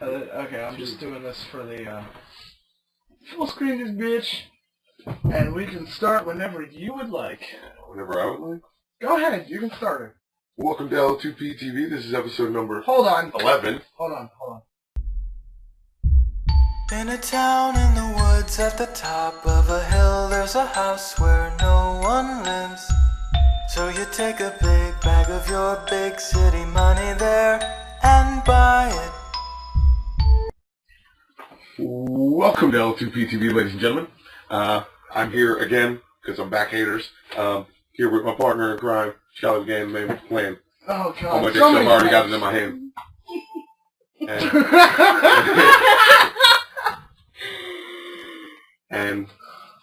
Okay, I'm just doing this for the full screen this bitch, and we can start whenever you would like. Whenever I would like? Go ahead, you can start it. Welcome to L2P TV. This is episode number... Hold on. 11. Hold on. In a town in the woods at the top of a hill, there's a house where no one lives. So you take a big bag of your big city money there and buy it. Welcome to L2P TV, ladies and gentlemen. I'm here again, because I'm back haters. Here with my partner in crime, Shaun and I, playing. Oh, God. Oh, my dick, I've already got it in my hand. And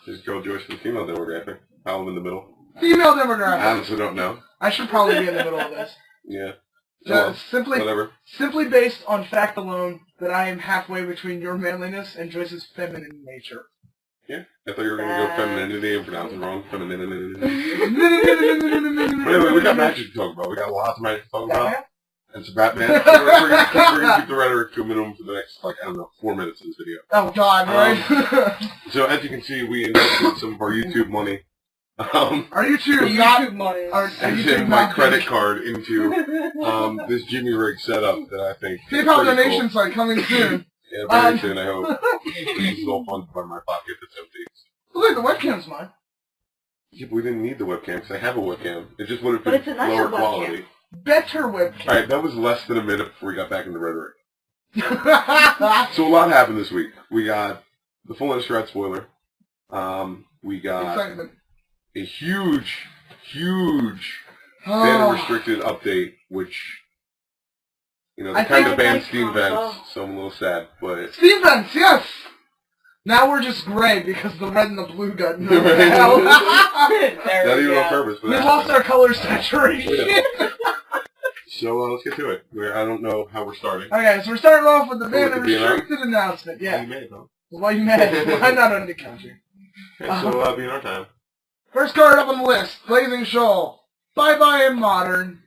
this girl Joyce from female demographic. I'm in the middle. Female demographic. I honestly don't know. I should probably be in the middle of this. Yeah. Simply based on fact alone that I am halfway between your manliness and Joyce's feminine nature. Yeah. I thought you were going to go femininity and pronounce it wrong. Femininity. Anyway, we got magic to talk about. We got lots of magic to talk about. And some Batman. We're going to keep the rhetoric to a minimum for the next, 4 minutes of this video. Oh, God, right? So, as you can see, we invested some of our YouTube money. Our YouTube money. My credit card into this Jimmy rig setup that I think PayPal donation site coming soon. Yeah, very soon, I hope. This is all funded by my pocket that's empty. Look, the webcam's mine. Yeah, but we didn't need the webcam because I have a webcam. It just would have been lower quality. Better webcam. Alright, that was less than a minute before we got back into rhetoric. So a lot happened this week. We got the full Innistrad spoiler. We got a huge fan-restricted update, which, they kind of banned Steam vents, so I'm a little sad, but... Steam vents, yes! Now we're just gray because the red and the blue got no Not even on purpose, but... We lost our color saturation! Yeah. So, let's get to it. I don't know how we're starting. Okay, so we're starting off with the fan-restricted announcement, yeah. Why you mad, though? Why you mad? I'm not under the country. Okay, so, be in our time. First card up on the list, Blazing Shoal. Bye-bye in Modern.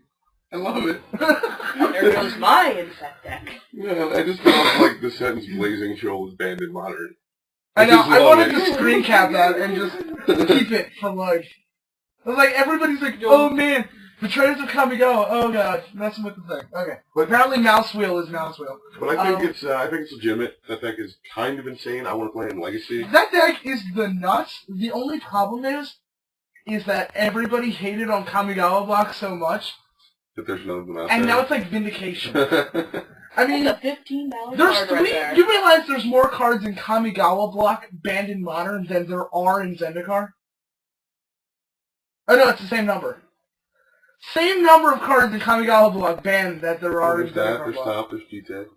I love it. There goes my insect deck. Yeah, I just don't like the sentence Blazing Shoal is banned in Modern. I know, I wanted to screen cap that and just keep it for life. I was like, everybody's like, oh man, Betrayers of Kamigawa, oh god, messing with the thing. Okay. But apparently Mouse Wheel is Mouse Wheel. But I think it's legitimate. That deck is kind of insane. I want to play in Legacy. That deck is the nuts. The only problem is that everybody hated on Kamigawa block so much that there's none of them out and there. now it's like vindication. I mean, that's a $15 there's card 3. right there. You realize there's more cards in Kamigawa block banned in Modern than there are in Zendikar? Oh no, it's the same number. Same number of cards in Kamigawa block banned that there are in Zendikar there's block. Top, there's GT.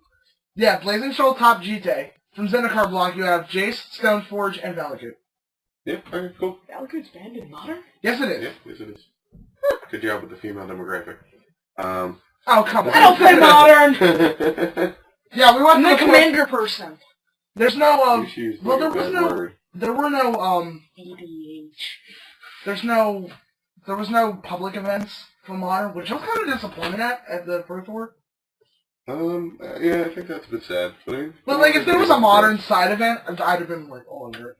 Yeah, Blazing Shoal, Top, GT. From Zendikar block, you have Jace, Stoneforge, and Valakut. Yeah, alright, cool. Valakut's banned in Modern? Yes, it is. Yeah, yes it is. Good job with the female demographic. Oh, come on. I don't play Modern! Yeah, we want I'm the commander person. There's no, well, there were no, EDH. there was no public events for Modern, which I was kind of disappointed at the First War. Yeah, I think that's a bit sad. But like, if there was a Modern side event, I'd have been like, all over it.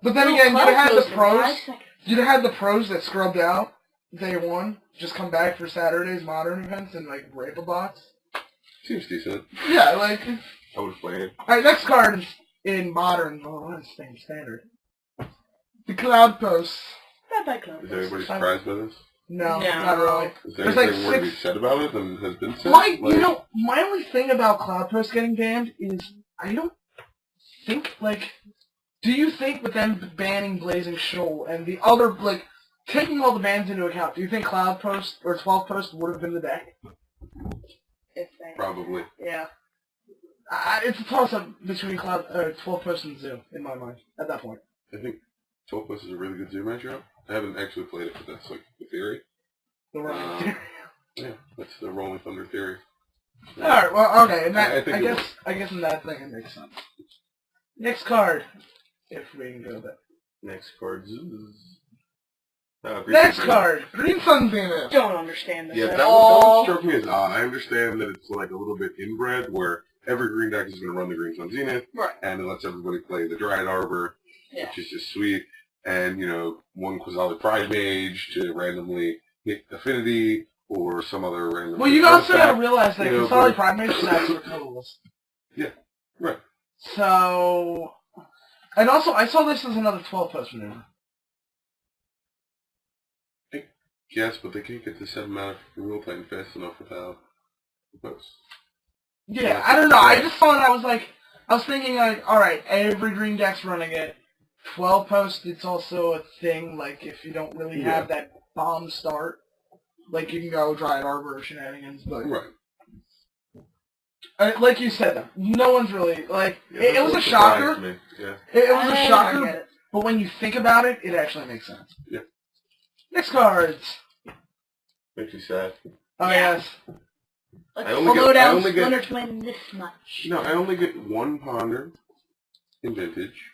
But then again, you'd have had the pros. You'd have had the pros that scrubbed out day one, just come back for Saturday's Modern events and like rape a box. Seems decent. Yeah, like. I would have played it. Alright, next card in Modern. Oh, what is the standard? The Cloud Posts. Not that close. Is anybody surprised by this? No, not really. Is there anything more to be said about it than has been said? My only thing about Cloud Post getting banned is I don't think, do you think with them banning Blazing Shoal and the other, taking all the bans into account, do you think Cloud Post or 12 Post would have been the deck? Probably. Yeah. It's a toss-up between 12 Post and Zoo, in my mind, at that point. I think 12 Post is a really good Zoo matchup. I haven't actually played it, but that's the theory. The Rolling Theory. Yeah, that's the Rolling Thunder theory. Yeah. Alright, well, okay, and that, I guess in that thing it makes sense. Next card, if we can go there. Next card. Next card, Green Sun Zenith. Don't understand this at all. That one struck me as odd. I understand that it's a little bit inbred, where every green deck is going to run the Green Sun Zenith, Right. and it lets everybody play the Dryad Arbor, Yeah. which is just sweet, and, you know, one Quasali Pride Mage to randomly hit Affinity, or some other random... Well, you also got to realize that you know, Quasali Pride Mage stacks are colorless. Yeah, right. So... And also, I saw this as another 12-post maneuver. Yes, but they can't get the 7-mana Real Titan fast enough without the post. Yeah, I don't know. I just saw it, I was thinking, like, alright, every green deck's running it. 12 post, it's also a thing, like, if you don't really have that bomb start, like, you can go Dryad Arbor or shenanigans, but... Right. Like you said, no one's really, like, Yeah, it was a shocker. Me. Yeah. It was a I shocker, get it. but when you think about it, it actually makes sense. Yeah. Next cards. Makes me sad. Oh, Yeah. yes. Let's I only slow get- I down only get- Splinter Twin this much. No, I only get 1 Ponder in Vintage.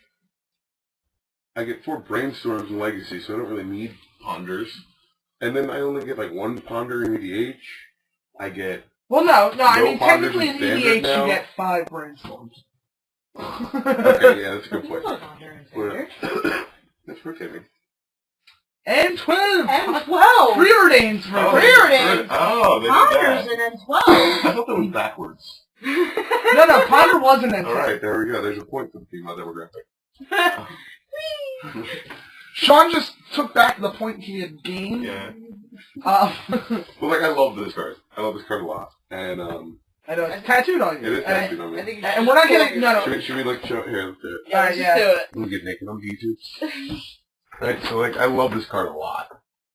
I get 4 Brainstorms in Legacy, so I don't really need Ponders. And then I only get, like, 1 Ponder in EDH. I get... Well, no, I No mean, Ponders technically in in Standard EDH now? you get 5 Brainstorms. Okay, yeah, that's a good point. Standard. That's rotating. And 12! And 12! Preordains for Preordains. Oh, they did Ponders that. and then 12! I thought that was backwards. No, Ponder wasn't in 10. Alright, there we go. There's a point for the female demographic. Shaun just took back the point he had gained. Yeah. Well, Well, like, I love this card. I love this card a lot. And, I know, it's tattooed on you. it is tattooed on me. I think And we're not getting, no. Should we like, show, here, let's do it. Yeah, let's Yeah. just do it. Let me get naked on YouTube. Right, so, like, I love this card a lot.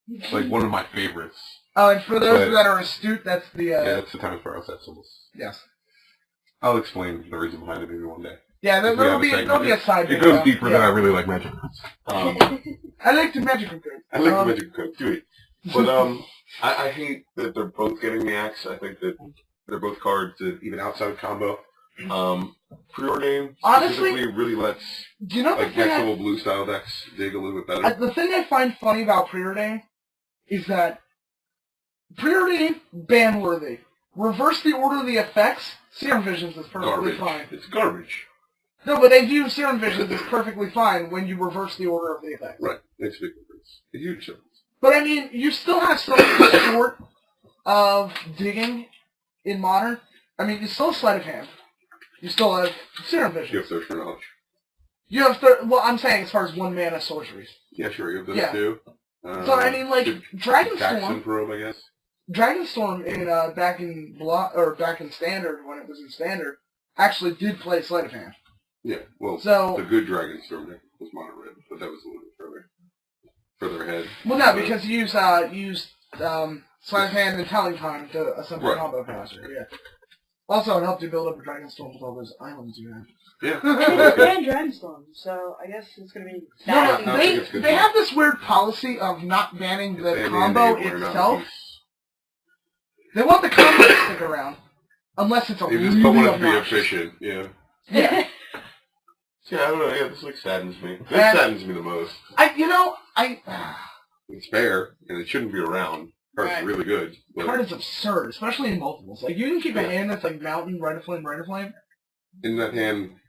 It's, like, one of my favorites. Oh, and for those But- that are astute, that's the, Yeah, that's the Time Spiral set symbols. yes. I'll explain the reason behind it maybe one day. Yeah, We there'll have be segment. a side It video. goes deeper than I really like Magic cards. I like the magic of it. I like the Magic card, too. But, I hate that they're both getting the axe. I think that they're both cards that even outside combo. Preordain Honestly, specifically really lets do you know the like thing? next level blue style decks dig a little bit better. The thing I find funny about Preordain is that Preordain ban worthy. Reverse the order of the effects. Serum Visions is perfectly Garbage. fine. It's garbage. No, but they view Serum Visions as perfectly fine when you reverse the order of the effects. Right. Makes a big difference. A huge difference. But I mean, you still have something short of digging in Modern. I mean, you still have Sleight of Hand. You still have Serum You Visions. have Thirst for Knowledge. You have well, I'm saying as far as 1 mana sorceries. Yeah, sure. You have those Yeah. too. So I mean, like Taxon Dragonstorm. Probe, I guess. Dragonstorm in back in Standard when it was in Standard actually did play Sleight of Hand. Yeah. Well, So the good Dragonstorm deck was Mono Red, but that was a little bit further ahead. well, no, because you used Sleight of Hand and Telling Time to assemble Right. combo faster. Yeah. Also, it helped you build up a Dragonstorm with all those islands you have. Yeah. And Dragonstorm, so I guess it's going to be... No, I don't think it's good they enough. have this weird policy of not banning the And combo we're not itself. used. They want the combo to stick around, unless it's a They really just don't want it to be obnoxious. efficient. Yeah. Yeah. Yeah, I don't know. Yeah, this like saddens me. This And- saddens me the most. It's fair, and it shouldn't be around. Card's Right. really good. But Card is absurd, especially in multiples. Like, you can keep a Yeah. hand that's like Mountain, Rite of Flame, Rite of Flame. in that hand,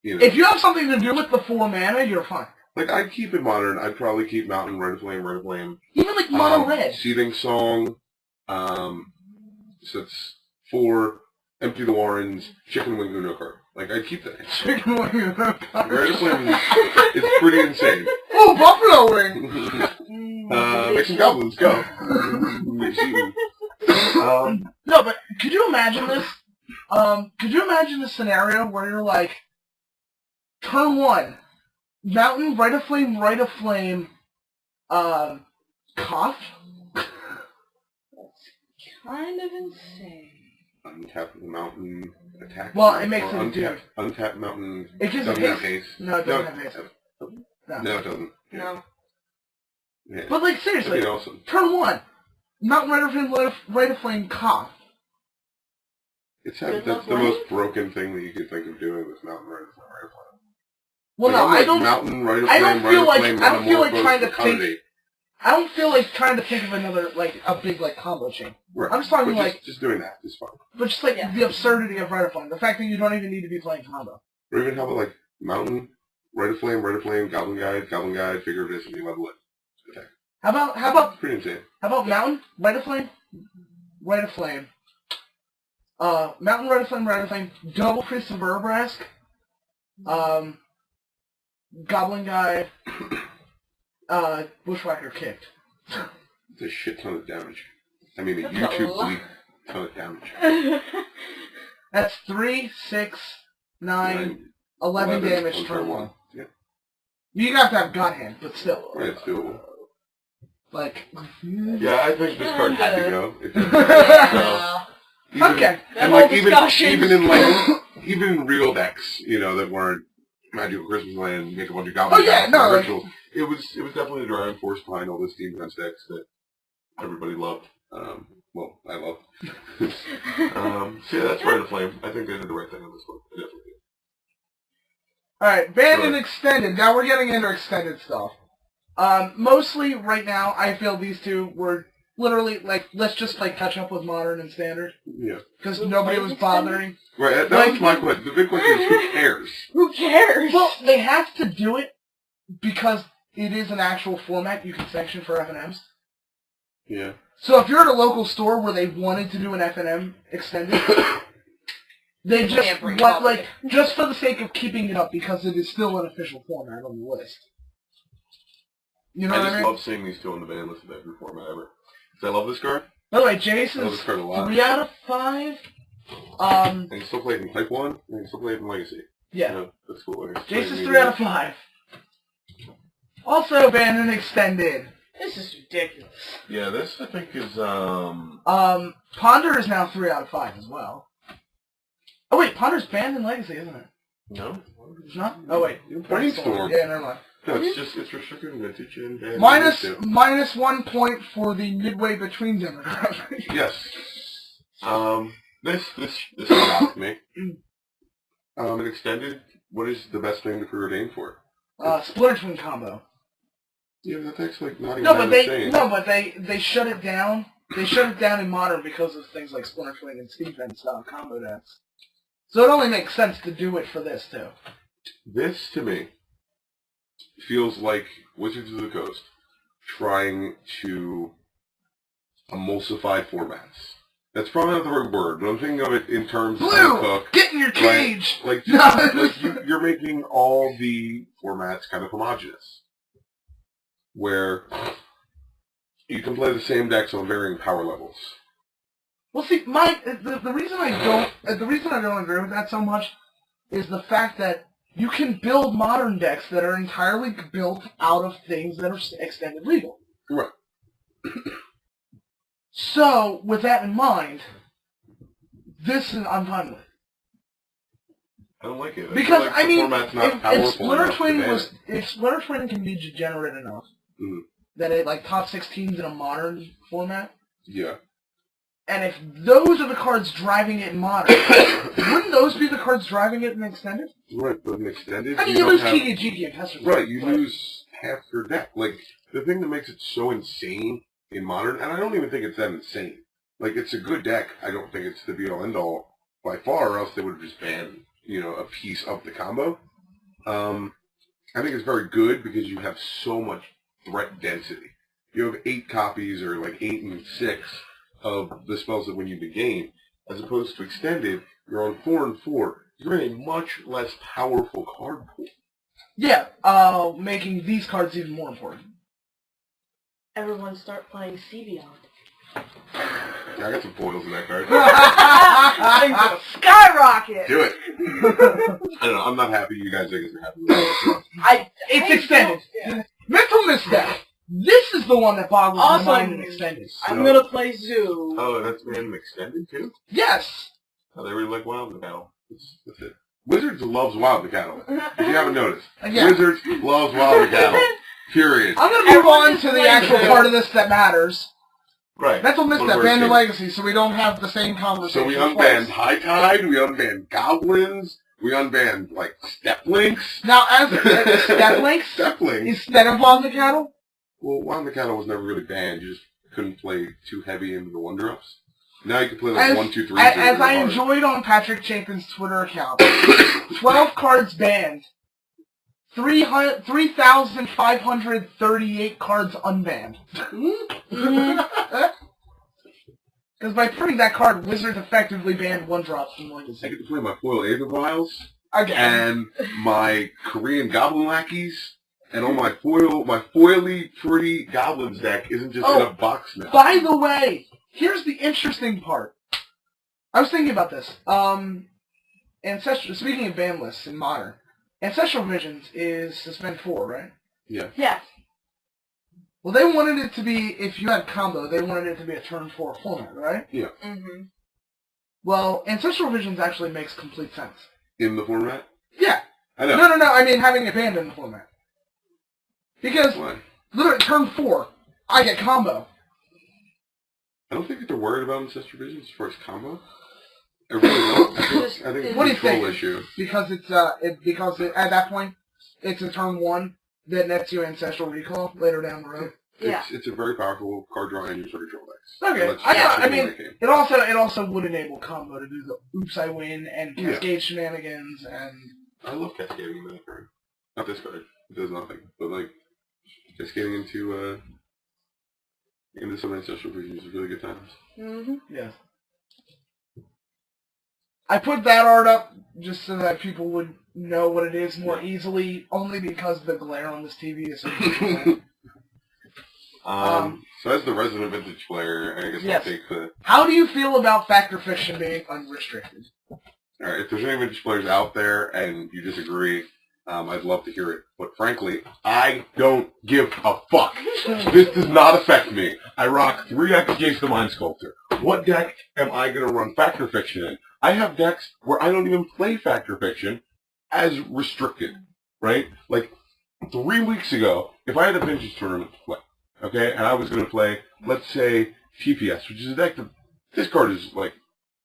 you know, If you have something to do with the 4 mana, you're fine. like I'd keep it modern. I'd probably keep Mountain, Red Flame, Red Flame. Even like Mono Red. Seething Song. So it's 4. Empty the Warrens. Chicken Wing Uno card. Like I'd keep that. Chicken Wing. Red Flame is pretty insane. Oh, Buffalo Wing! Make some goblins go. Make Seething. No, but could you imagine this? Could you imagine a scenario where you're like, turn 1, Mountain, Rite of Flame, Cough? Kind of insane. Untap the Mountain attack. Well, it makes or it do. Untap Mountain. It gives doesn't it have haste. haste. No, it doesn't have haste. No. No, it doesn't. Yeah. No. Yeah. But like, That'd seriously, be awesome. turn 1, Mountain, Rite of Flame, Cough. That's Good the luck most broken thing that you could think of doing with Mountain Red Flame. Red Flame. Well, Like, no, I'm I like don't. Mountain, Red I Flame, don't feel Red like Flame, I don't feel like Monomorphos, trying to Fecundity. take. I don't feel like trying to think of another, like, a big, like, combo chain. Right. I'm just talking, like... Just doing that is fun. But just, like, the absurdity of Rite of Flame. The fact that you don't even need to be playing combo. Or even how about, like, Mountain, Rite of Flame, Goblin Guide, Figure of Destiny, level it. Okay. How about... Pretty insane. How about Mountain, Rite of Flame, Mountain, Rite of Flame, Double Priest of Burbrask, Goblin Guy, Bushwhacker Kicked. It's a shit ton of damage. I mean, a YouTube bleep ton of damage. That's 3, 6, 9, 11 damage turn 1. Yeah. You have to have God Hand, but still. Right, it's doable. Like... Yeah, I think this card had to go. Okay. And like even in real decks, you know, that weren't Magical Christmas Land, make a bunch of goblins. Rituals. It was definitely the driving force behind all the Steam Defense decks that everybody loved. Well, I loved. So yeah, that's Rite of Flame. I think they did the right thing on this one. Definitely. Alright, banned and extended. Now we're getting into extended stuff. Mostly right now, I feel these two were literally like, let's just play catch up with modern and standard. Yeah. Because nobody was bothering. Right, that was my question. The big question is, who cares? Who cares? Well, they have to do it because it is an actual format you can sanction for FNMs. Yeah. So if you're at a local store where they wanted to do an FNM extended, they just want, like, just for the sake of keeping it up because it is still an official format on the list. You know what I mean? I just love seeing these two on the ban list of every format ever. Because I love this card. By the way, Jace I love this card a lot. 3 out of 5. And you still play it in Type 1, and you still play it in Legacy. Yeah. You know, that's cool. Jace is 3 out of 5. Also banned and extended. This is ridiculous. Yeah, this I think is Ponder is now 3 out of 5 as well. Oh wait, Ponder's banned in Legacy, isn't it? No. It's not? Oh wait. Brainstorm. Yeah, never mind. No, it's restricted and vintage and banned. Minus 1 point for the midway between demographic. Yes. This shocked me. An extended, what is the best thing to preordain for? Splinter Twin combo. Yeah, that deck's like not even they shut it down. They shut it down in Modern because of things like Splinter Twin and Steven style combo decks. So it only makes sense to do it for this too. This, to me, feels like Wizards of the Coast trying to emulsify formats. That's probably not the right word, but I'm thinking of it in terms of Cook. Get in your cage! You're making all the formats kind of homogenous. Where you can play the same decks on varying power levels. Well, see, the reason I don't agree with that so much is the fact that you can build modern decks that are entirely built out of things that are extended legal. Right. So, with that in mind, I'm fine with. I don't like it. Because, I mean, if Splinter Twin can be degenerate enough that it, like, top 16s in a modern format, yeah. And if those are the cards driving it in Modern, wouldn't those be the cards driving it in Extended? Right, but in Extended, I mean, you lose Kiki, Jiki, and Pester. Right, you lose half your deck. Like, the thing that makes it so insane in Modern, and I don't even think it's that insane. Like, it's a good deck. I don't think it's the be-all, end-all by far, or else they would have just banned, a piece of the combo. I think it's very good because you have so much threat density. You have 8 copies, or like 8 and 6 of the spells that win you the game, as opposed to Extended, you're on 4 and 4. You're in a much less powerful card pool. Yeah, making these cards even more important. Everyone start playing Sea Beyond. Yeah, I got some foils in that card. Things gonna skyrocket! Do it! I don't know, I'm not happy. You guys are happy with it. It's Extended. Yeah. Mental Misstep! This is the one that boggles my mind in Extended. I'm gonna play Zoo. Oh, that's been Extended too? Yes! Oh, they really like Wild the Cattle. That's it. Wizards loves Wild the Cattle. If you haven't noticed. Yeah. Wizards loves Wild the Cattle. Period. I'm gonna move on to the actual part of this that matters. Right. Mental Misstep, Banned Legacy, so we don't have the same conversation. So we unbanned High Tide, we unbanned Goblins, we unbanned, like, Step Links. Now, as Step Links, Step Links, instead of Wild the Cattle, Well, Wild Mikado was never really banned. You just couldn't play too heavy into the 1-drops. Now you can play like 1, 2, 3. As I enjoyed on Patrick Chapin's Twitter account, 12 cards banned, 3,538 cards unbanned. Because by printing that card, Wizards effectively banned 1-drops from Legacy. I get to play my foil Aether Vials, again, and my Korean Goblin Lackeys, and all my foily pretty Goblins deck isn't just in a box now. By the way, here's the interesting part. I was thinking about this. Speaking of ban lists in Modern, Ancestral Visions is suspend 4, right? Yeah. Yes. Well, they wanted it to be, if you had combo, they wanted it to be a turn 4 format, right? Yeah. Mm-hmm. Well, Ancestral Visions actually makes complete sense. In the format? Yeah. I know. No, I mean having it banned in the format. Because, literally, turn 4, I get combo. I don't think that they're worried about Ancestral Visions as far as combo. I really don't. I think it's a control issue. Because at that point, it's a turn 1 that nets you Ancestral Recall later down the road. It's a very powerful card draw engine for control decks. Okay. I mean, it also would enable combo to do the Oops I Win and Cascade shenanigans and... I love cascading in that card. Not this card. It does nothing. But like cascading into some Ancestral Visions is really good times. Mm-hmm. Yeah. I put that art up just so that people would know what it is more easily, only because the glare on this TV is so beautiful. So as the resident vintage player, I guess I'll take the... How do you feel about Factor Fiction being unrestricted? Alright, if there's any vintage players out there and you disagree, I'd love to hear it. But frankly, I don't give a fuck. This does not affect me. I rock 3 decks against the Mind Sculptor. What deck am I going to run Factor Fiction in? I have decks where I don't even play Factor Fiction as restricted, right? Like, 3 weeks ago, if I had a vintage tournament to play, okay, and I was going to play, let's say, TPS, which is a deck that this card is, like,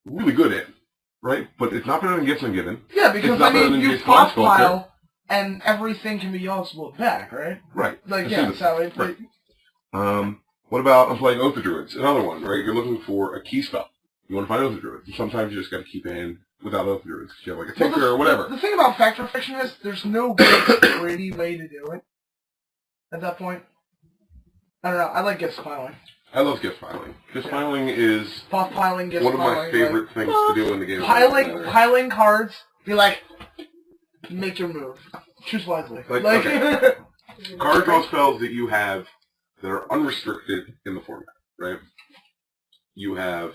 really good in, right? But it's not better than Gifts Ungiven. Yeah, because, I mean, you pop pile, and everything can be usable back, right? Right. Like, yeah, so it... Right. What about, I'm playing Oath of Druids, another one, right? You're looking for a key spell. You want to find Oath of Druids. Sometimes you just got to keep it in without Oath of Druids, because you have, like, a Tinker or whatever. The thing about Factor Fiction is, there's no pretty way to do it at that point. I don't know. I like gift piling. I love gift piling. Gift piling is one of my favorite things to do in the game. Piling cards. Be like, make your move. Choose wisely. Okay. Card draw spells that you have that are unrestricted in the format, right? You have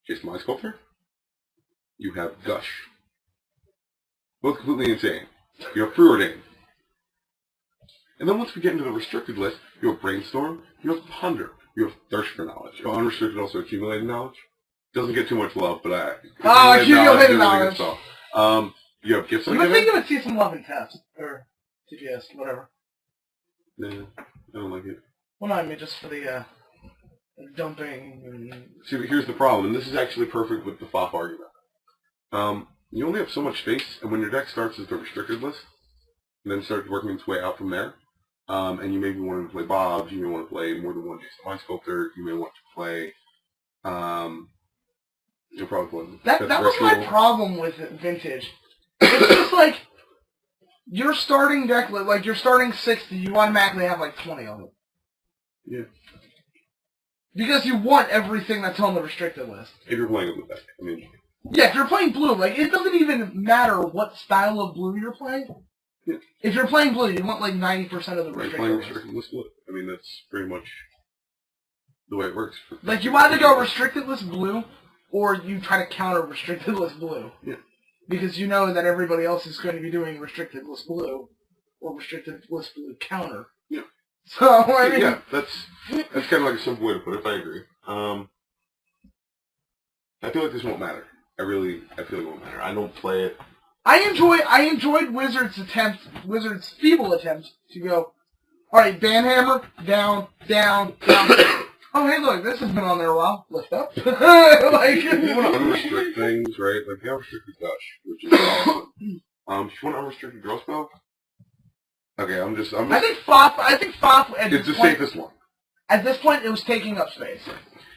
Jason Mind Sculptor. You have Gush. Both completely insane. You have Preordain. And then once we get into the restricted list, you have Brainstorm, you have Ponder, you have Thirst for Knowledge. Oh, unrestricted also Accumulated Knowledge. Doesn't get too much love, but Accumulated Knowledge. You have Gifts Ungiven. I think it would see some love in Test, or TGS, whatever. Nah, I don't like it. Well, no, I mean just for the dumping. See, but here's the problem, and this is actually perfect with the FOF argument. You only have so much space, and when your deck starts as the restricted list, and then starts working its way out from there, and you maybe want to play Bobs, you may want to play more than one Jason Mind Sculptor, you may want to play, you'll probably play... That was my problem with Vintage. It's just like, your starting deck, like your starting 60, you automatically have like 20 of them. Yeah. Because you want everything that's on the restricted list. If you're playing a blue deck, I mean... Yeah, if you're playing blue, like, it doesn't even matter what style of blue you're playing. Yeah. If you're playing blue, you want like 90% of the restricted playing list. restricted list blue. I mean, that's pretty much the way it works. Like, you either go restricted list blue, or you try to counter restricted list blue. Yeah. Because you know that everybody else is going to be doing restricted list blue, or restricted list blue counter. Yeah. So, I mean... Yeah, that's kind of like a simple way to put it, I agree. I feel like this won't matter. I feel like it won't matter. I don't play it. I enjoyed Wizards' feeble attempt to go, alright, Banhammer, down, down, down. Oh, hey, look, this has been on there a while. Lift up. Like, if you want to unrestrict things, right? Like, you have restricted Gush, which is awesome. If you want to unrestricted draw spell, Okay, I'm I think Fop. It's the safest one. At this point, it was taking up space.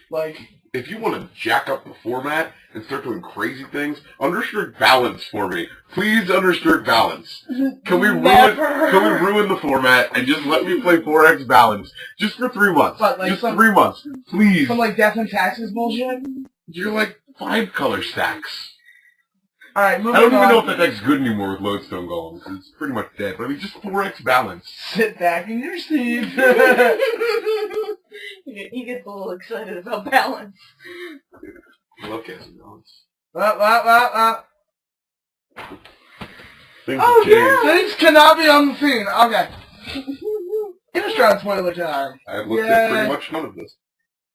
Like, if you want to jack up the format and start doing crazy things, unrestrict balance for me. Please unrestrict balance. Can we ruin the format and just let me play 4X balance just for 3 months? But, like, just 3 months, please. Some like Death and Taxes bullshit. You're like 5 color stacks. All right, moving on. I don't even know if that deck's good anymore with Lodestone Golem. It's pretty much dead. But I mean, just 4X balance. Sit back in your seat. He gets a little excited about balance. I love casting balance. Things have changed. Things cannot be unseen. Okay. Innistrad spoiler time. I have looked at pretty much none of this.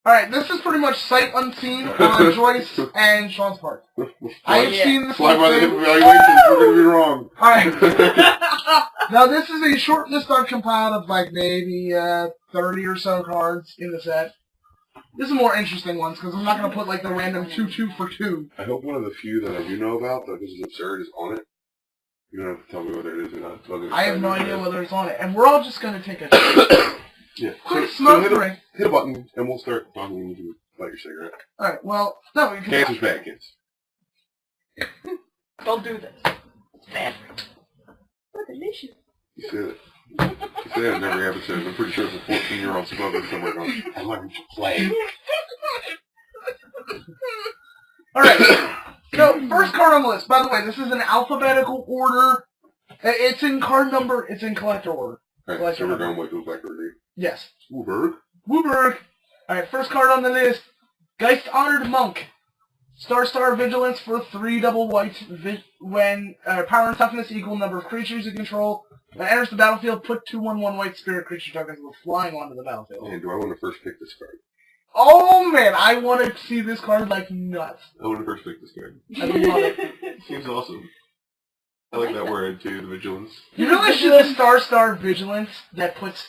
Alright, this is pretty much sight unseen on Joyce and Shaun's part. I have seen this Fly by the hip evaluations, we're going to be wrong. Alright. Now this is a short list I've compiled of like maybe 30 or so cards in the set. This is more interesting ones because I'm not going to put like the random 2-2 for 2. I hope one of the few that I do know about, that this is absurd, is on it. You don't have to tell me whether it is or not. I have no idea whether it's on it. And we're all just going to take a yeah. quick smoke break. Hit a button and we'll start talking and you can light your cigarette. Alright, well, no, we can... Cancer's bad, kids. Don't do this. It's bad. What delicious. You say that. You say that in every episode. I'm pretty sure it's a 14-year-old smoker somewhere going, I learned to play. Alright, so first card on the list. By the way, this is in alphabetical order. It's in card number, it's in collector order. Alright, so we're going with the collector order. Yes. Wooberg. Alright, first card on the list. Geist Honored Monk. Star Vigilance for 3 double white. When power and toughness equal number of creatures you control. When it enters the battlefield, put 2/1/1 white spirit creature tokens with flying onto the battlefield. Man, do I want to first pick this card? Oh man, I want to see this card like nuts. I want to first pick this card. I love it. Seems awesome. I like that word too, the vigilance. You realize she's a Star Vigilance that puts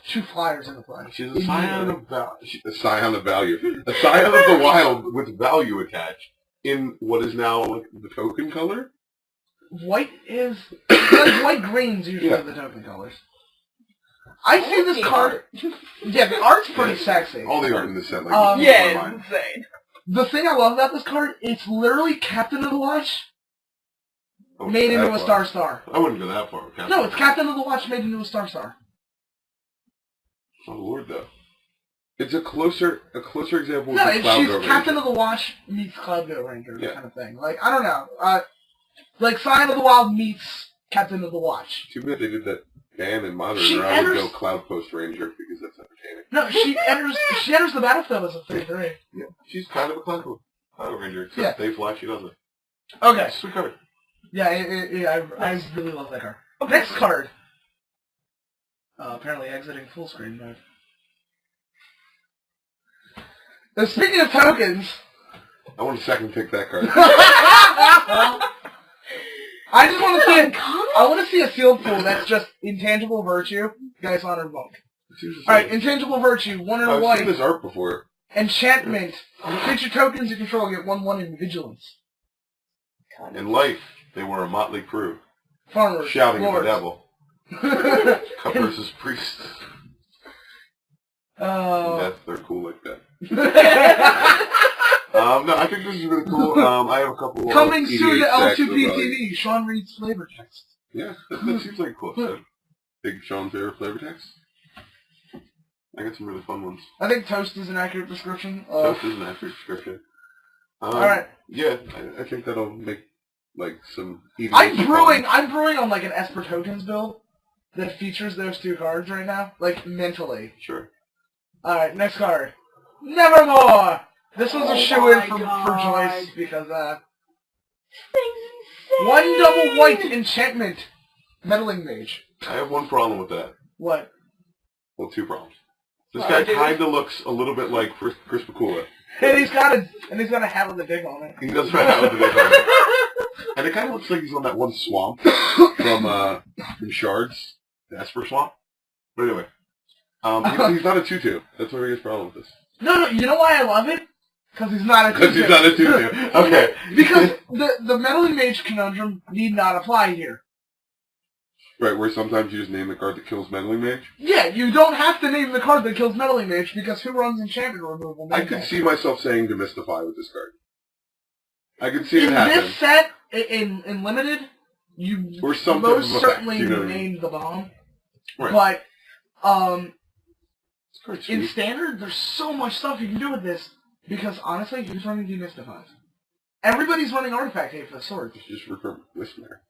2 flyers in the play. She's a scion of value. A scion of value. A scion of the wild with value attached in what is now like the token color. White is like white green's usually the token colors. I see this card. Yeah, the art's pretty sexy. All the art in this set, like yeah, it's insane. The thing I love about this card, it's literally Captain of the Watch made into a Star. I wouldn't go that far. No, it's Captain of the Watch made into a Star. Oh Lord, though. It's a closer example. No, of she's Ranger. Captain of the Watch meets Cloud Go Ranger kind of thing. Like I don't know, like Sign of the Wild meets Captain of the Watch. Too bad they did that ban in Modern, or I would go Cloud Post Ranger because that's entertaining. No, she enters the battlefield as a 3/3. Yeah, she's kind of a Cloud Ranger. Except they fly, she doesn't. Okay. Sweet card. Yeah, I really love that card. Next card. Apparently exiting full screen mode. Now, speaking of tokens... I want to second pick that card. I just want to see I want to see a sealed pool that's just Intangible Virtue, Geist Honored Monk. Alright, Intangible Virtue, 1 and a white. I've seen this art before. Enchantment. Creature tokens you control get 1/1 in Vigilance. In life, they were a motley crew. Farmers. Shouting Lords. at the devil. Cup versus priest. They're cool like that. No, I think this is really cool. I have a couple Coming soon to L2P of, TV, Shaun reads flavor text. Yeah, that seems like a cool episode. Big Shaun favorite flavor text. I got some really fun ones. I think toast is an accurate description. Toast is an accurate description. Alright. Yeah, I think that'll make like some eating. I'm brewing on like an Esper Tokens build that features those 2 cards right now. Like mentally. Sure. Alright, next card. Nevermore! This was a shoe-in for Joyce because, Thing's 1 double white enchantment. Meddling Mage. I have one problem with that. What? Well, 2 problems. This guy kind of looks a little bit like Chris Pakula. And he's got a hat with a dick on it. He does have a hat with a dick on it. And it kind of looks like he's on that one swamp from Shards, the Esper Swamp. But anyway, he's not a 2/2. That's my biggest problem with this. No, you know why I love it? Because he's not a 2/2. Because he's not a 2/2. Okay. Because the Meddling Mage conundrum need not apply here. Right, where sometimes you just name the card that kills Meddling Mage. Yeah, you don't have to name the card that kills Meddling Mage because who runs enchantment removal? I could see myself saying Demystify with this card. I could see it happen. In this set, in Limited, you or some most type of certainly effect, you know named the bomb. Right. But in Standard, there's so much stuff you can do with this because, honestly, who's running Demystify? Everybody's running Artifact Haste for the sword. Just refer Listener.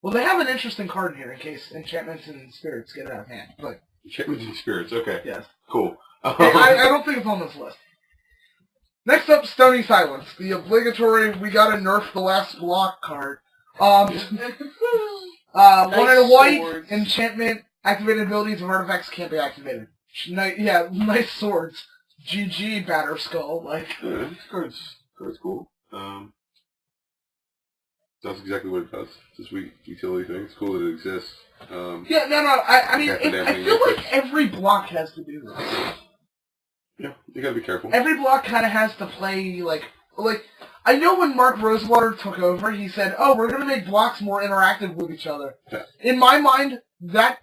Well, they have an interesting card in here in case Enchantments and Spirits get out of hand. But Enchantments and Spirits, okay. Yes. Cool. I don't think it's on this list. Next up, Stony Silence. The obligatory, we gotta nerf the last block card. One in a white, swords. enchantment, activated abilities of artifacts can't be activated. Nice swords. GG, Batter Skull. Like, this card's cool. That's exactly what it does. It's a sweet utility thing. It's cool that it exists. I mean, I feel like every block has to do this. Yeah, you gotta be careful. Every block kind of has to play, like, I know when Mark Rosewater took over, he said, oh, we're going to make blocks more interactive with each other. Yeah. In my mind, that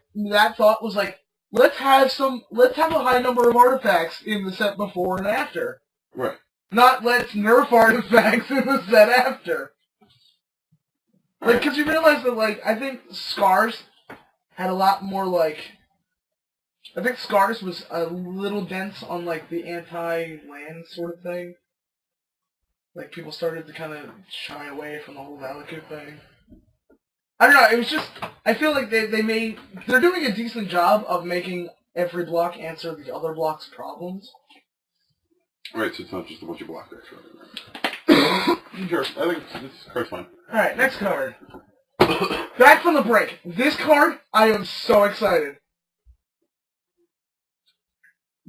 thought was like, let's have a high number of artifacts in the set before and after. Right. Not let's nerf artifacts in the set after. Like, because you realize that, like, I think Scars had a lot more, like, I think Scars was a little dense on, like, the anti-land sort of thing. Like, people started to kind of shy away from the whole Valakut thing. I don't know, it was just, I feel like they're doing a decent job of making every block answer the other block's problems. Right, so it's not just a bunch of block decks running around. Sure, I think this card's fine. Alright, next card. Back from the break. This card, I am so excited.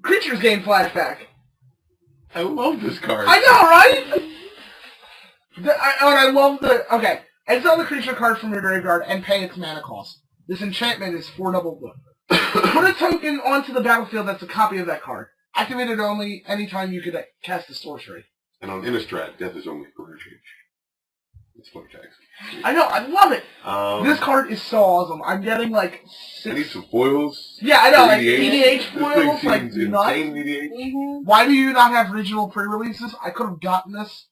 Creatures gain flashback. I love this card. I know, right? I love the... Okay, exile the creature card from your graveyard and pay its mana cost. This enchantment is 4 double blue. Put a token onto the battlefield that's a copy of that card. Activate it only anytime you could cast a sorcery. And on Innistrad, death is only for a change. It's fun tags. I know, I love it! This card is so awesome. I'm getting like 6... I need some foils. Yeah, I know, like EDH. EDH foils, like insane nuts. EDH. Why do you not have regional pre-releases? I could have gotten this.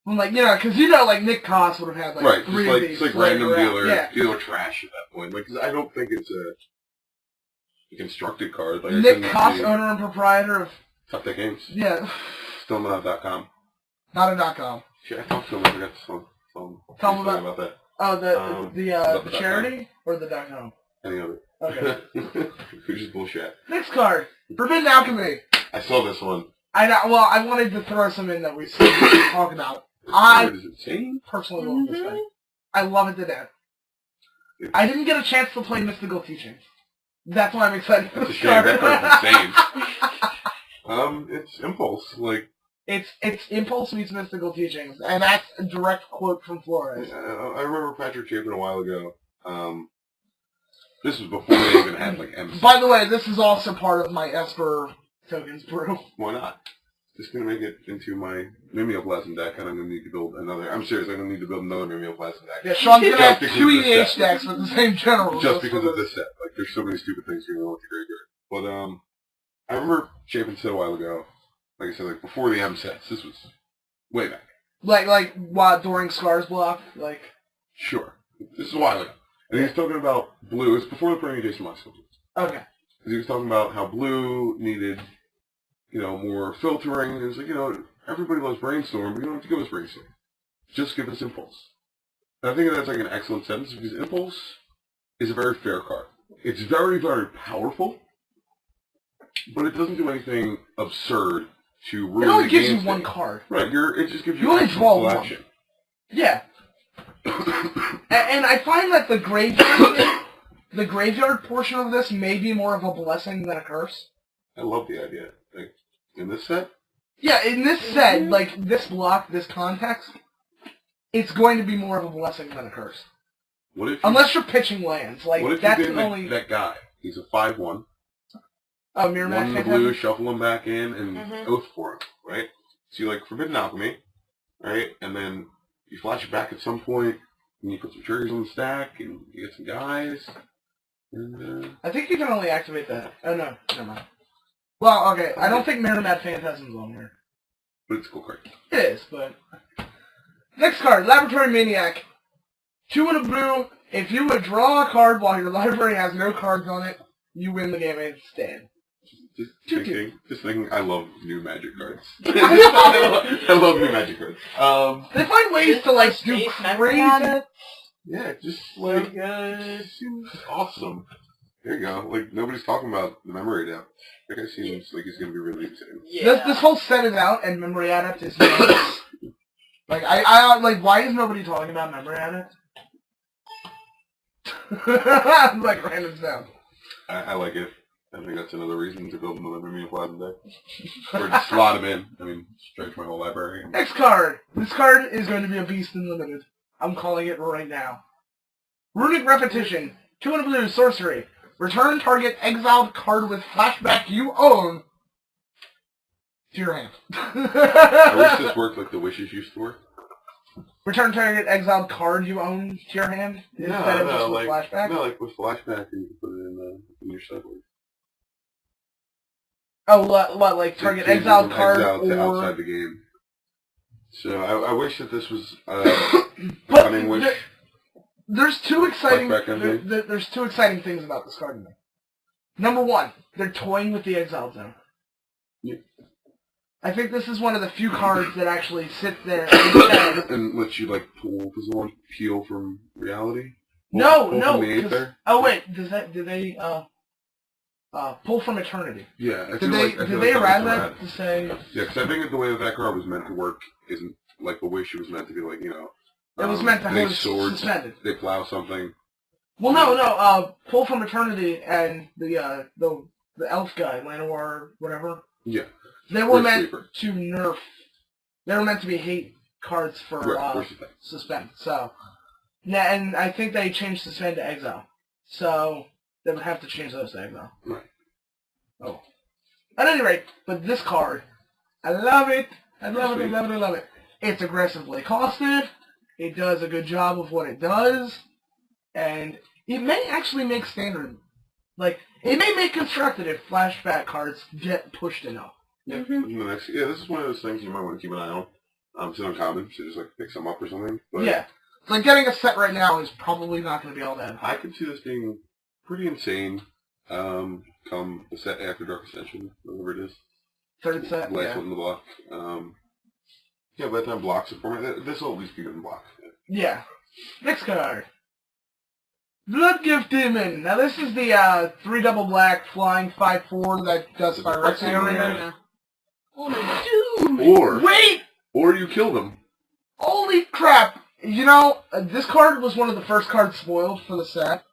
I'm like, because like Nick Koss would have had like right, 3 of these. It's like random around. dealer trash at that point. Like, 'cause I don't think it's a constructed card. Like, Nick Koss, owner and proprietor of... Top Deck Games. Yeah. Still not.com. Not a .com. Shit, I talked to him. I forgot to tell him about that. Oh, the charity or the .com? Any of it. Okay. Which is bullshit. Next card. Forbidden Alchemy. I saw this one. I know. Well, I wanted to throw some in that we talk about. I is insane. personally love this thing. I love it to death. I didn't get a chance to play Mystical Teachings. That's why I'm excited for That's a this shame. card. That card's insane. It's Impulse. Like, it's Impulse meets Mystical Teachings, and that's a direct quote from Flores. I remember Patrick Chapin a while ago. This was before they even had like MC. By the way, this is also part of my Esper tokens brew. Why not? Just gonna make it into my Mimeoplasm deck, and I'm gonna need to build another. I'm serious. I'm gonna need to build another Mimeoplasm deck. Yeah, Sean's gonna have Just 2 because of this EDH decks with the same general. Just because of this set. Like, there's so many stupid things going on with the graveyard. But I remember Chapin said a while ago. Like I said, like before the M sets. This was way back. Like what during Scars block, like. Sure. This is a while ago. And he was talking about blue. It was before the Permutation Mox. Okay. He was talking about how blue needed, more filtering. And it's like, everybody loves Brainstorm, but you don't have to give us Brainstorm. Just give us Impulse. And I think that's like an excellent sentence because Impulse is a very fair card. It's very, very powerful, but it doesn't do anything absurd to ruin the game. It only gives you 1 card. Right. It just gives you only draw 1. action. Yeah. And I find that the graveyard portion of this may be more of a blessing than a curse. I love the idea. Like, in this set? Yeah, in this set, like, this block, this context, it's going to be more of a blessing than a curse. What if unless you're pitching lands. Like, what if that's you did only... that guy? He's a 5/1. Oh, Mirror Match. 1 in the blue, shuffle him back in, and Oath for him, right? So you like Forbidden Alchemy, right? And then you flash it back at some point, and you put some triggers on the stack, and you get some guys. And, I think you can only activate that. Oh, no. Never mind. Well, okay. I don't think Merrimack Phantasm's on here. but it's a cool card. It is, but... Next card, Laboratory Maniac. 2 and a blue. If you would draw a card while your library has no cards on it, you win the game instead. Just thinking, I love new Magic cards. I love new Magic cards. They find ways to, like, do crazy... Yeah, just, like, seems awesome. There you go. Like, nobody's talking about the memory adept. That guy seems like he's going to be really exciting. Yeah. This whole set is out, and memory adept is nuts. Like, I like, why is nobody talking about memory adept? Like, random sound. I like it. I think that's another reason to build another Mini Plasma deck. Or just slot them in. I mean, stretch my whole library. Next card. This card is going to be a beast in limited. I'm calling it right now. Runic Repetition. 2 and a blue, sorcery. Return target exiled card with flashback you own to your hand. I wish this worked like the wishes used to work. Return target exiled card you own to your hand instead of just with flashback? No, like with flashback and you can put it in your sideboard. Oh, what like target exiled card to or... outside the game. So I wish that this was but cunning wish. There's two exciting there's two exciting things about this card to me. Number one, they're toying with the exile zone. Yeah. I think this is one of the few cards that actually sit there and let you like pull. Does it want to peel from reality? No. Oh wait, do they pull from eternity? Yeah. Did they add that to say? Yeah, because I think the way that card was meant to work isn't like the wish. It was meant to be like, you know. It was meant to hold swords, suspended. They plow something. Well, no. Pull from eternity and the elf guy, Llanowar, whatever. Yeah. They were meant to nerf. They were meant to be hate cards for suspend. So, yeah, and I think they changed suspend to exile. So they would have to change those to exile. Right. Oh. At any rate, but this card, I love it. I love it. It's aggressively costed. It does a good job of what it does, and it may actually make standard. Like, it may make constructed if flashback cards get pushed enough. Yeah, this is one of those things you might want to keep an eye on. It's uncommon, so just like pick some up or something. But yeah. Like, getting a set right now is probably not going to be all that. I could see this being pretty insane come the set after Dark Ascension, whatever it is. Third set, Last one in the block. Yeah, by the time blocks are formatted, this will at least be good in block. Yeah. Next card. Bloodgift Demon. Now this is the 3 double black flying 5/4 that does Fireworks area. Oh, dude! Wait! Or you kill them. Holy crap! You know, this card was one of the first cards spoiled for the set.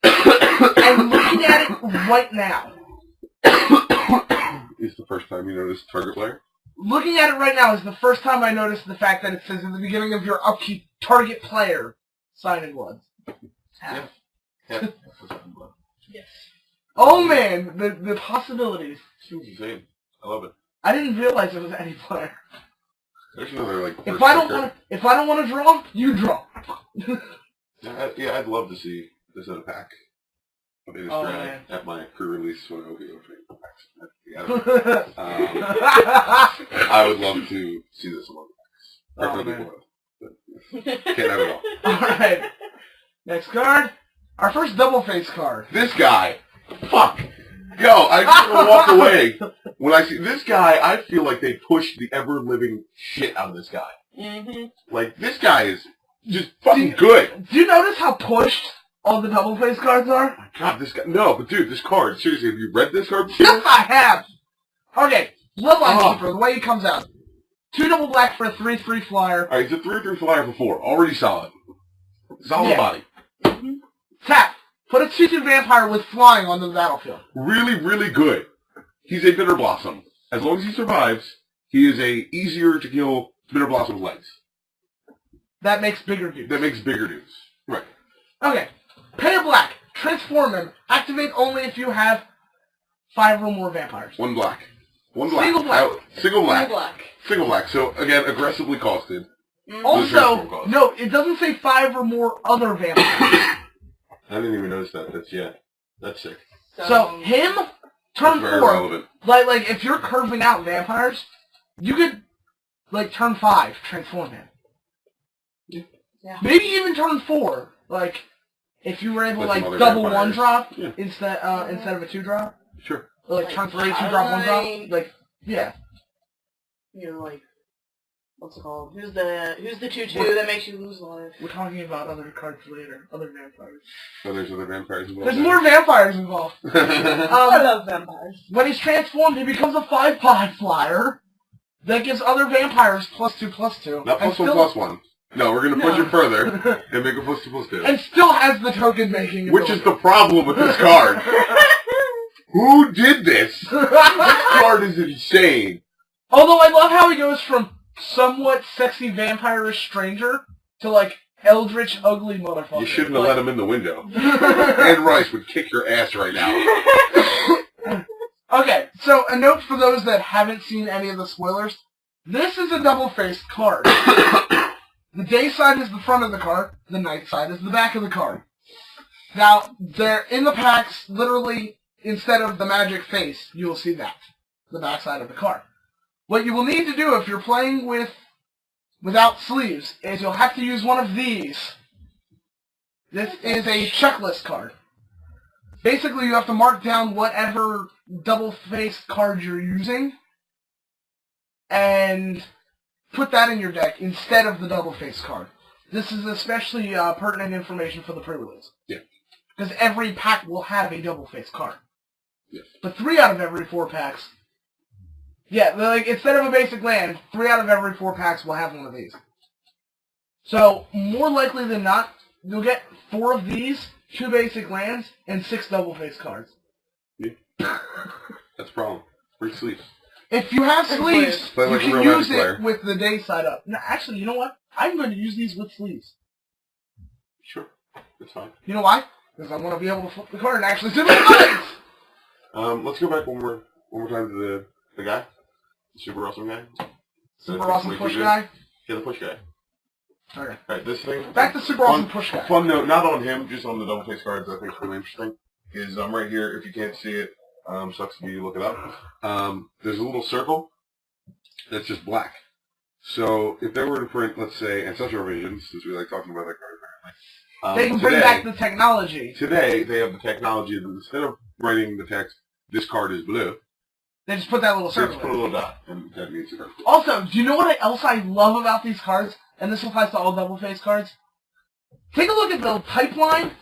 And looking at it right now. Is the first time you noticed target player? Looking at it right now is the first time I noticed the fact that it says at the beginning of your upkeep, target player, sign in blood. Yeah. Yes. Oh man, the possibilities. Seems insane. I love it. I didn't realize it was any player. There's another like. If I don't want to draw, you draw. Yeah, I'd love to see this in a pack. Of Innistrad at my pre-release when I will be opening packs. I would love to see this among the packs. Preferably boiled. Can't have it all. Alright. Next card. Our first double face card. This guy. Fuck. Yo, I just want to walk away. When I see this guy, I feel like they pushed the ever-living shit out of this guy. Mm-hmm. Like, this guy is just fucking good. Do you notice how pushed all the double face cards are? God, this guy. No, but dude, this card. Seriously, have you read this card before? Yes, I have. Okay, Bloodline Keeper, the way he comes out. 2 double black for a 3/3 flyer. Alright, he's a 3/3 flyer before. Already solid. Solid body. Mm-hmm. Tap. Put a 2/2 vampire with flying on the battlefield. Really, really good. He's a Bitter Blossom. As long as he survives, he is a easier to kill Bitter Blossom's legs. That makes bigger dudes. Right. Okay. Pay a black. Transform him. Activate only if you have 5 or more vampires. One black. Single black. Single black. So, again, aggressively costed. Also, no, it doesn't say 5 or more other vampires. I didn't even notice that. That's sick. So him, turn 4. Relevant. Like if you're curving out vampires, you could like turn 5, transform him. Yeah. Maybe even turn 4. Like if you were able to like double vampires. 1-drop instead of a 2-drop. Sure. Or, like turn 3, 2-drop, 1-drop. Like yeah. You know, like what's it called? Who's the 2/2 that makes you lose life? We're talking about other cards later. Other vampires. So there's other vampires involved. There's more vampires involved. I love vampires. When he's transformed, he becomes a 5-pod flyer that gives other vampires +2/+2. Not +1/+1. No, we're going to push it further and make it +2/+2. And still has the token making ability. Which is the problem with this card. Who did this? This card is insane. Although I love how he goes from somewhat sexy vampire-ish stranger to like eldritch ugly motherfucker. You shouldn't have let him in the window. Anne Rice would kick your ass right now. Okay, so a note for those that haven't seen any of the spoilers. This is a double-faced card. The day side is the front of the card, the night side is the back of the card. Now, they're in the packs, literally, instead of the magic face, you will see that, the back side of the card. What you will need to do if you're playing without sleeves is you'll have to use one of these. This is a checklist card. Basically, you have to mark down whatever double-faced card you're using and put that in your deck instead of the double-faced card. This is especially pertinent information for the pre-release. Yeah. Because every pack will have a double-faced card. Yes. But 3 out of every 4 packs... Yeah, like, instead of a basic land, 3 out of every 4 packs will have one of these. So, more likely than not, you'll get 4 of these, 2 basic lands, and 6 double-faced cards. Yeah. That's a problem. Free sleeves. If you have sleeves, Play like you a can real use Magic it player. with the day side up. No, actually, you know what? I'm going to use these with sleeves. Sure. That's fine. You know why? Because I want to be able to flip the card and actually see the buttons! Let's go back one more time to the guy. The super awesome guy. Super awesome push guy? Yeah, the push guy. Okay. Alright, this thing. Back to super awesome push guy. Fun note, not on him, just on the double face cards I think is really interesting, is right here, if you can't see it, sucks if you look it up. There's a little circle that's just black. So if they were to print, let's say, Ancestral Visions, since we like talking about that card apparently. They can bring back the technology. Today, they have the technology that instead of writing the text, this card is blue, They just put that little they circle just put a in. little dot, and that means it's blue. Also, do you know what else I love about these cards? And this applies to all double-face cards. Take a look at the pipeline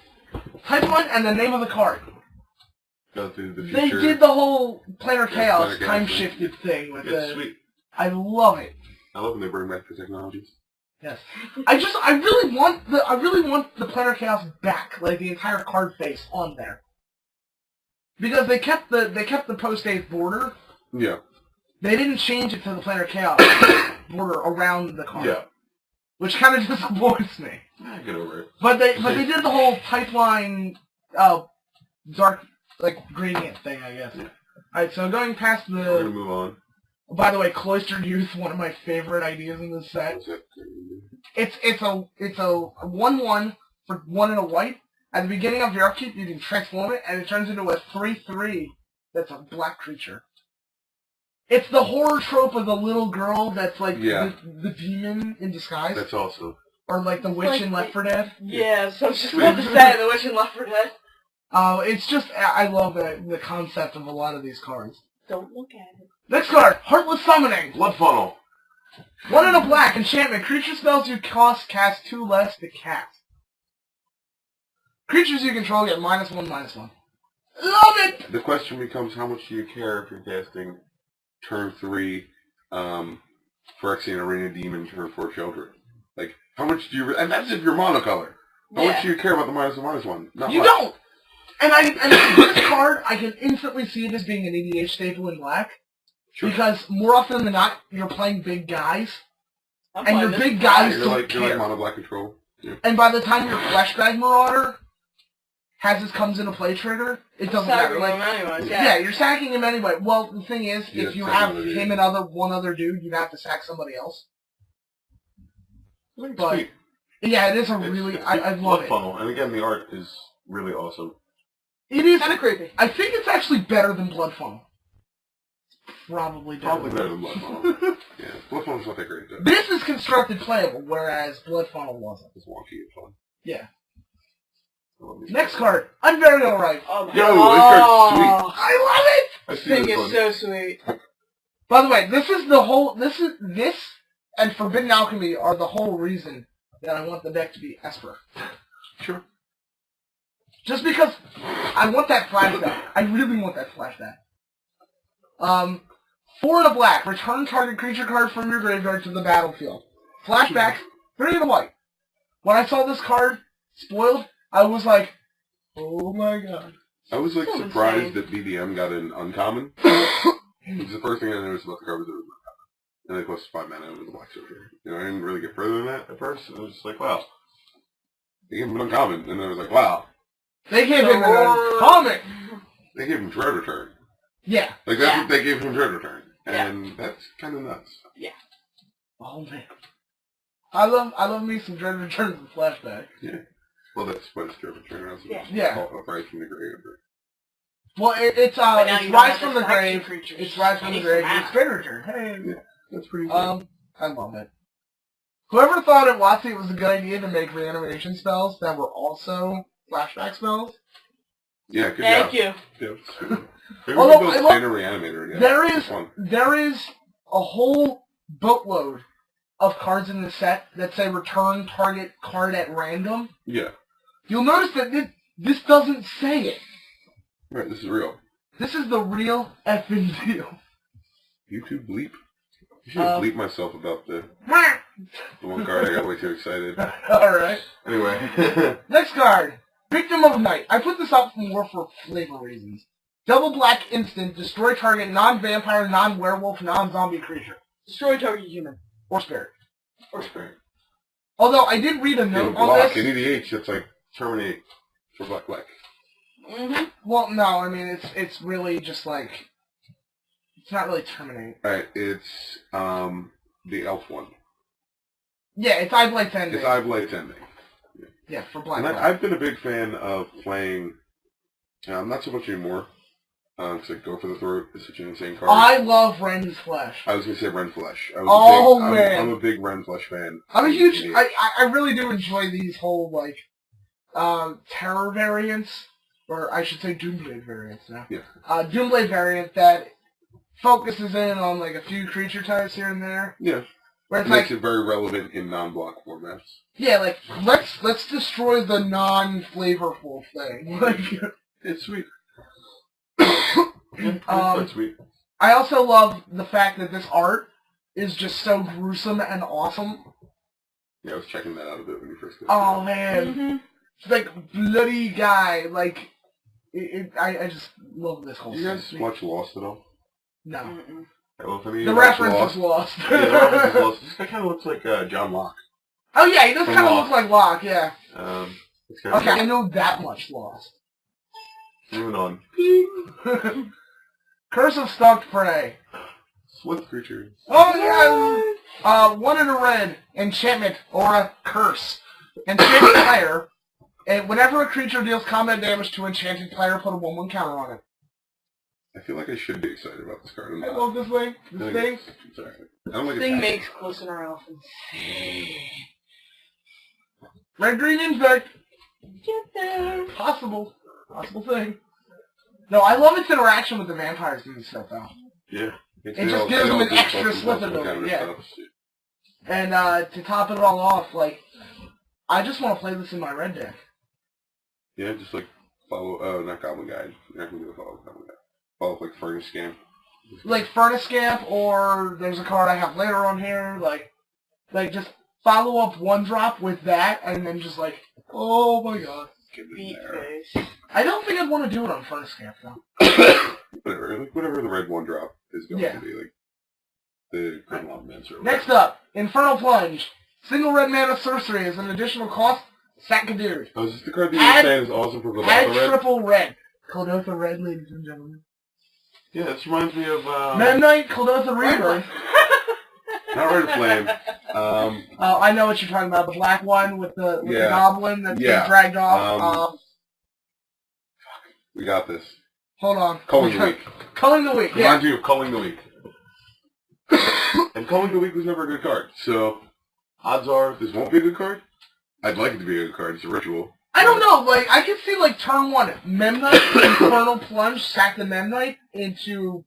and the name of the card. Go through the They future. did the whole Planar Chaos Planar Chaos time-shifted thing with It's the... sweet. I love it. I love when they bring back the technologies. Yes. I really want the Planar Chaos back, like the entire card face on there. Because they kept the post-8 border. Yeah. They didn't change it to the Planar Chaos border around the card. Yeah. Which kind of disappoints me. Get over it. But they did the whole pipeline dark like gradient thing, I guess. Yeah. Alright, so going past We're gonna the move on. by the way, Cloistered Youth, one of my favorite ideas in this set. It's a 1/1 for 1 and a white. At the beginning of your upkeep, you can transform it, and it turns into a 3/3 that's a black creature. It's the horror trope of the little girl that's like the demon in disguise. That's awesome. Or like the witch in Left 4 Dead. Yeah, so I was just about to say, the Witch in Left 4 Dead. It's just, I love the concept of a lot of these cards. Don't look at it. Next card, Heartless Summoning. Blood Funnel. 1 and a black, enchantment. Creature spells you cast 2 less to cast. Creatures you control get -1/-1. Love it! The question becomes, how much do you care if you're casting turn 3 Phyrexian Arena Demon, turn 4 Children? Like, how much do you... And that's if you're monocolor. How much do you care about the -1/-1? Not you much. don't! And this card, I can instantly see it as being an EDH staple in black. Sure. Because more often than not, you're playing big guys. I'm And your playing big this guys You're don't like care. mono black control. Yeah. And by the time your Fleshbag Marauder comes into play trigger, it doesn't matter. Like, anyways, yeah, you're sacking him anyway. Well, the thing is, Yeah, if you sack have another him dude. and one other dude, you have to sack somebody else. But sweet. yeah, it is a really I love Blood it. Funnel, and again, the art is really awesome. It is kind of creepy. I think it's actually better than Blood Funnel. Probably better Than Blood Funnel. Yeah, Blood Funnel's not that great though. This is constructed playable, whereas Blood Funnel wasn't. It's wonky and fun. Yeah. Next card, Unburial Right. Oh my Yo, god. this card's sweet. I love it! I This see thing this is one. so sweet. By the way, this and Forbidden Alchemy are the whole reason that I want the deck to be Esper. Sure. Just because I want that flashback. I really want that flashback. 4 and a black. Return target creature card from your graveyard to the battlefield. Flashback. 3 and a white. When I saw this card spoiled, I was like, oh my god. I was like So surprised insane. that BDM got an uncommon. It was the first thing I noticed about the card was it was uncommon. And they cost 5 mana and it was a black sorcerer. You know, I didn't really get further than that at first. I was just like, wow. They gave him an uncommon, and then I was like, wow. They gave him an comic. They gave him Dread Return. Yeah. Like, that's what they gave him, Dread Return. And that's kind of nuts. Oh man. I love me some Dread Returns and flashback. Yeah. Well, that's what it's Dread Return. I was Yeah. Rise from the Grave. Well, it's But now it's you don't Rise have from the the collection Grave. creatures. It's Rise from the Any Grave. format. It's Dread Return. Hey. Yeah. That's pretty cool. I love it. Whoever thought at WotC it was a good idea to make reanimation spells that were also flashback spells? Yeah, good Thank job. you. Yeah, maybe Although, we I can build love- Standard Reanimator again. There It's is fun. a whole boatload of cards in the set that say return target card at random. Yeah. You'll notice that this doesn't say it. Right, this is real. This is the real effing deal. YouTube bleep. I should have bleeped myself about the one card. I got way too excited. Alright. Anyway. Next card. Victim of Night. I put this up more for flavor reasons. Double black instant. Destroy target non-vampire, non-werewolf, non-zombie creature. Destroy target human. Or spirit. Or spirit. Although I did read a Yeah, note on block. this. Any EDH, that's like terminate for black. Mm-hmm. Well, no, I mean, it's really just like... It's not really terminate. Alright, it's the elf one. Yeah, it's Eye Blight's Ending. It's Eye Blight's Ending. Yeah, for black. And black. I've been a big fan of playing, not so much anymore, because like Go for the Throat is such an insane card. I love Ren's Flesh. I was going to say Ren Flesh. Man. I'm a big Ren Flesh fan. I'm a huge... I really do enjoy these whole, like, terror variants, or I should say Doomblade variants now. Yeah. Doomblade variant that focuses in on, like, a few creature types here and there. Yeah. Where It it's makes like, it very relevant in non-block formats. yeah, like, let's destroy the non-flavorful thing. Like, It's sweet. Um, It's sweet. I also love the fact that this art is just so gruesome and awesome. Yeah, I was checking that out a bit when you first got Oh, man. Mm-hmm. It's like, bloody guy. Like, I just love this whole You guys scene. watch Lost at all? No. Mm-mm. Well, if any of The you watch reference is lost. Yeah, the reference is Lost. This guy kind of looks like John Locke. Oh, yeah, he does From kind of Lost. look like Locke, yeah. It's kind of Okay, I know that much Lost. moving on. Curse of Stalked Prey. Swift creatures. Oh, yeah. 1 in a red. Enchantment or a curse. Enchanted player. And whenever a creature deals combat damage to enchanted player, put a 1/1 counter on it. I feel like I should be excited about this card. I'm I not. love this thing. This thing. It's alright. I don't like Thing it. makes Glistener Elf insane. Red Green Infect. Get there. Possible thing. No, I love its interaction with the vampires and stuff, though. Yeah. It just gives them an extra slip ability, yeah. And to top it all off, like, I just want to play this in my red deck. Yeah, just like follow, not Goblin Guide. You're not going to do a follow Goblin Guide. Follow like Furnace Scam. Like Furnace Scamp, or there's a card I have later on here, like just follow up 1-drop with that, and then just like, oh my god. Get it Beat there. face. I don't think I'd want to do it on Furnace Scamp, though. Whatever the red 1-drop is going Yeah. to be, like the Grimlock Mancer. Next up, Infernal Plunge. Single red mana sorcery is an additional cost, sack a dude. Oh, is this the card that Add- you're saying is awesome for Add Grimlock Red? triple red. Caldotha Red, ladies and gentlemen. Yeah, this reminds me of Midnight Caldotha Rebirth. Not Red Flame. I know what you're talking about. The black one with the goblin that's being dragged off. We got this. Hold on. Culling the Week. Culling the Week, Remind you of Culling the Week. And Culling the Week was never a good card. So, odds are this won't be a good card. I'd like it to be a good card. It's a ritual. I don't know. Like, I could see, like, turn 1, Memnite, Infernal Plunge, sack the Memnite into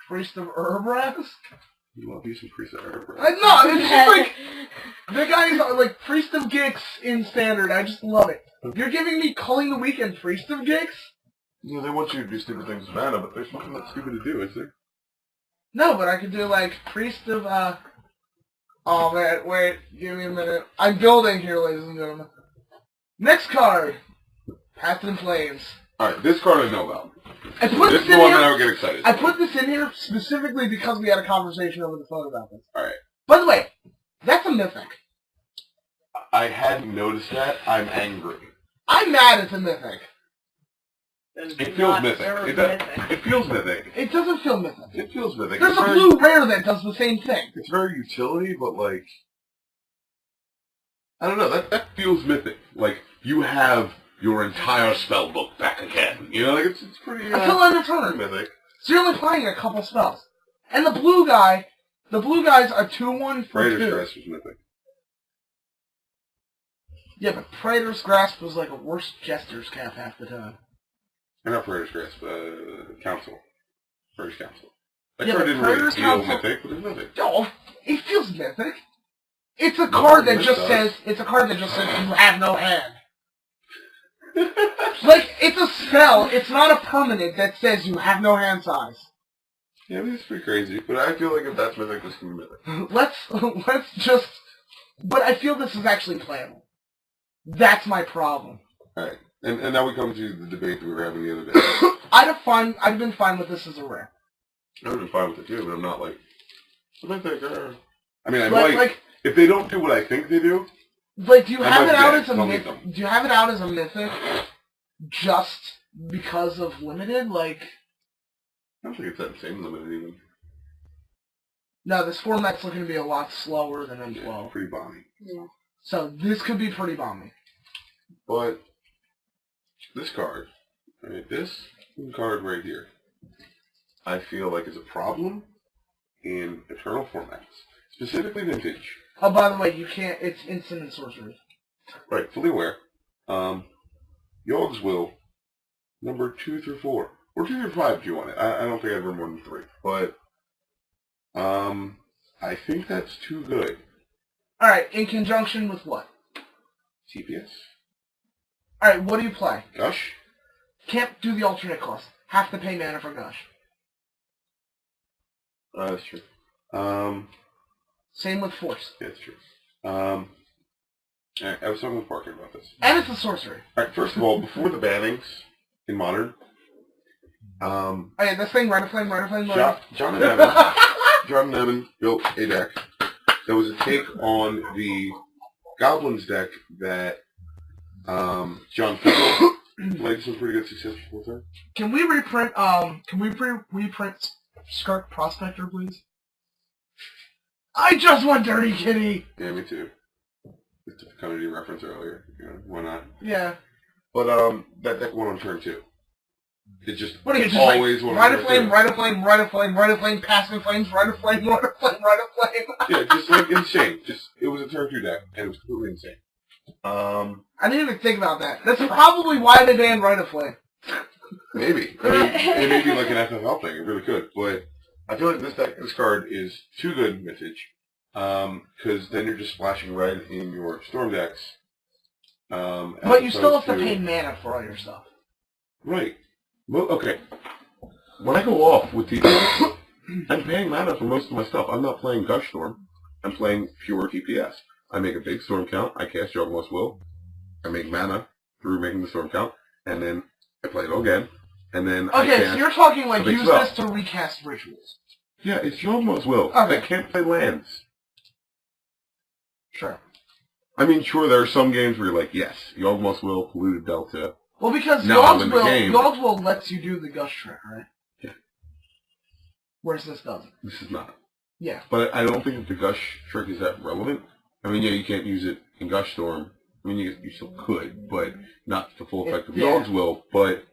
Priest of Erebras. You want to be some Priest of Erebras? No, it's just like, the guys are like Priest of Gix in Standard. I just love it. You're giving me Culling the Week and Priest of Gix? You know, they want you to do stupid things with mana, but there's nothing that stupid to do, is there? No, but I could do, like, Priest of, Oh, man, wait, give me a minute. I'm building here, ladies and gentlemen. Next card. Path in Flames. Alright, this card I know about. I put this this is in the one here, that I would get excited. I put this in here specifically because we had a conversation over the phone about this. Alright. By the way, that's a mythic. I hadn't noticed that. I'm angry. I'm mad it's a mythic. It feels mythic. It feels mythic. It doesn't feel mythic. It feels mythic. There's a blue rare that does the same thing. It's very utility, but like... I don't know, that feels mythic. Like, you have your entire spell book back again. You know, like, it's pretty... I feel undetermined. Mythic. So you're only playing a couple spells. And the blue guys are 2-1 for Praetor's 2. Grasp was mythic. Yeah, but Praetor's Grasp was like a worse Jester's Cap half the time. Not Praetor's Grasp, Council. Praetor's Council. That Yeah, card didn't Praetor's really feel Council- mythic, but it's mythic. Oh, it feels mythic. It's a card that it just does. says, you have no hand. Like, it's a spell, it's not a permanent that says you have no hand size. Yeah, I mean, it's pretty crazy, but I feel like if that's mythic, this can be mythic. Let's just... But I feel this is actually playable. That's my problem. Alright, and now we come to the debate that we were having the other day. I've been fine with this as a rare. I've been fine with it too, but I'm not like... mythic, I mean, I Like- might... if they don't do what I think they do... Like, do you I have might it out get as a some of mythic? them. Do you have it out as a mythic just because of limited? Like, I don't think it's that same limited even. no, this format's looking to be a lot slower than M12. Yeah, pretty bomby. Yeah. So this could be pretty bomby. But this card, right, this card right here, I feel like is a problem in Eternal formats, specifically Vintage. Oh, by the way, you can't. It's instant and sorcery. Right, fully aware. Yogg's Will, number 2 through 4. Or 2 through 5 if you want it. I don't think I'd remember more than 3. But, I think that's too good. Alright, in conjunction with what? TPS? Alright, what do you play? Gush? Can't do the alternate cost. Have to pay mana for Gush. That's true. Same with Force. Yeah, that's true. I was talking with Parker about this. And it's a sorcery. Alright, first of all, before the bannings in Modern, Oh yeah, this thing, Rite of Flame. John and Evan built a deck that was a take on the Goblins deck that John Fickle played some pretty good success with her. Can we reprint, reprint Skirk Prospector, please? I just want Dirty Kitty! Yeah, me too. It's a comedy reference earlier. You know, why not? Yeah. But that deck went on turn 2. It just What are you just always like, went on Rite of turn Flame, 2. Rite of Flame, Rite of Flame, Rite of Flame, Passing Flames, Rite of Flame, Rite of Flame, Rite of Flame. Yeah, just like insane. It was a turn 2 deck, and it was completely insane. I didn't even think about that. That's probably why they banned Rite of Flame. Maybe. I mean, it may be like an FFL thing. It really could. But I feel like this card is too good in Vintage. Because then you're just splashing red in your Storm decks. But you still have to pay mana for all your stuff. Right. Well, okay. When I go off with these, I'm paying mana for most of my stuff. I'm not playing Gush Storm. I'm playing pure TPS. I make a big Storm count. I cast Yawgmoth's Will. I make mana through making the Storm count. And then I play it all again. And then I Okay, cast so you're talking like a big use spell. this to recast rituals. Yeah, it's Yawgmoth's Will. Okay. I can't play lands. Sure. I mean, sure, there are some games where you're like, yes, Yawgmoth's Will, Polluted Delta. Well, because Now I'm in the game. Yogg's Will lets you do the Gush trick, right? Yeah. Whereas this doesn't. This is not. Yeah. But I don't think the Gush trick is that relevant. I mean, yeah, you can't use it in Gush Storm. I mean, you still could, but not the full effect of Dogs will. But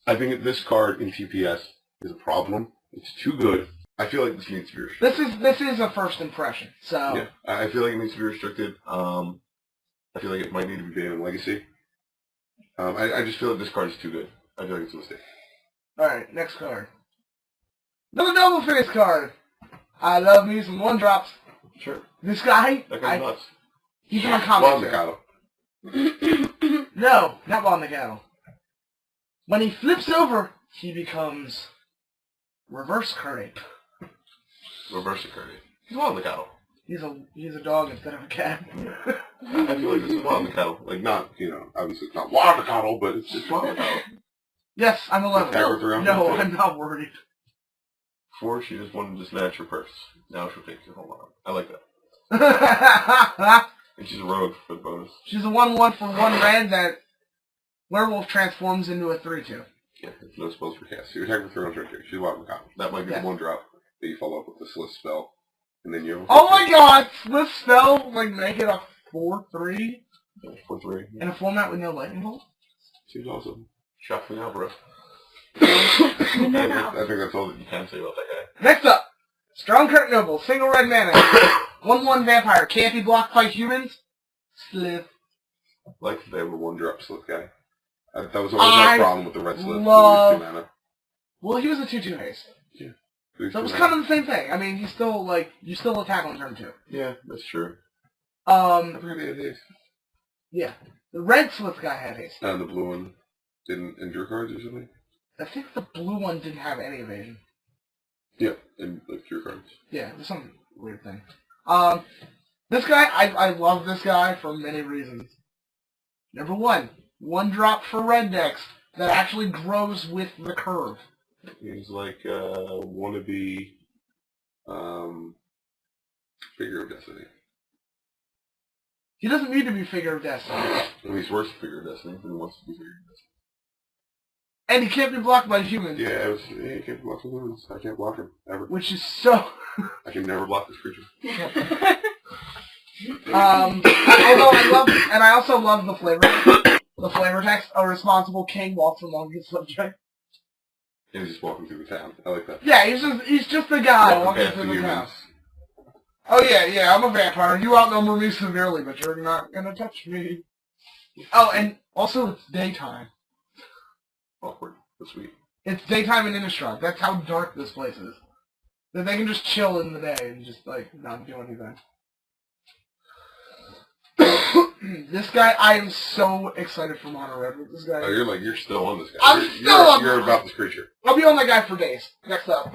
I think that this card in TPS is a problem. It's too good. I feel like this needs to be restricted. This is a first impression, so... Yeah, I feel like it needs to be restricted. I feel like it might need to be banned in Legacy. I just feel like this card is too good. I feel like it's a mistake. Alright, next card. Another double face card! I love me some one-drops. Sure. This guy... That guy's nuts. He's on comment. No, not Bon the Cattle. When he flips over, he becomes... Reverse Curry. Reverse Curry. He's Wild the Cattle. He's a dog instead of a cat. I feel like this is Wild the Cattle. Like, not, obviously it's not Wild the Cattle, but it's Wild the Cattle. Yes, I'm 11. No, I'm not worried. Before, she just wanted to snatch your purse. Now she'll take your whole arm. I like that. And she's a rogue for the bonus. She's a 1/1 for 1 red that Werewolf transforms into a 3/2. Yeah, there's no spells for cast. So you attack with 3 on turn 2. She's Wild the Cattle. That might be the 1-drop that you follow up with the Sliss spell. And then you... Oh my god! Sliss spell, like, make it a 4/3? Yeah, 4/3. In a format with no lightning bolt? Seems awesome. Shot for now, bro. No. I think that's all that you can say about that guy. Next up, Strong Curtain Noble, single red mana, 1/1 vampire, can't be blocked by humans. Slith. Like they have a 1-drop Slith guy. That was always my problem with the red Slith. Well, he was a 2/2 haste. Yeah. So it was kind of the same thing. I mean, he's still like you still attack on turn 2. Yeah, that's true. I forgot he had haste. Yeah, the red Slith guy had haste. And the blue one didn't endure cards or something. I think the blue one didn't have any evasion. Yeah, and like cure cards. Yeah, there's some weird thing. This guy, I love this guy for many reasons. Number 1, 1-drop for red decks that actually grows with the curve. He's like wannabe Figure of Destiny. He doesn't need to be Figure of Destiny. Well, he's worse than Figure of Destiny, but he wants to be Figure of Destiny. And he can't be blocked by humans. Yeah, he can't block with humans. I can't block him, ever. Which is so... I can never block this creature. Although I also love the flavor. The flavor text, a responsible king walks along his subject. And he's just walking through the town. I like that. Yeah, he's just the guy walking through the town. Oh yeah, I'm a vampire. You outnumber me severely, but you're not gonna touch me. Oh, and also it's daytime. Awkward, but sweet. It's daytime in Innistrad. That's how dark this place is. That they can just chill in the day and just like not do anything. This guy, I am so excited for Mono Red with this guy. Oh, you're still on this guy. You're about this creature. I'll be on that guy for days. Next up.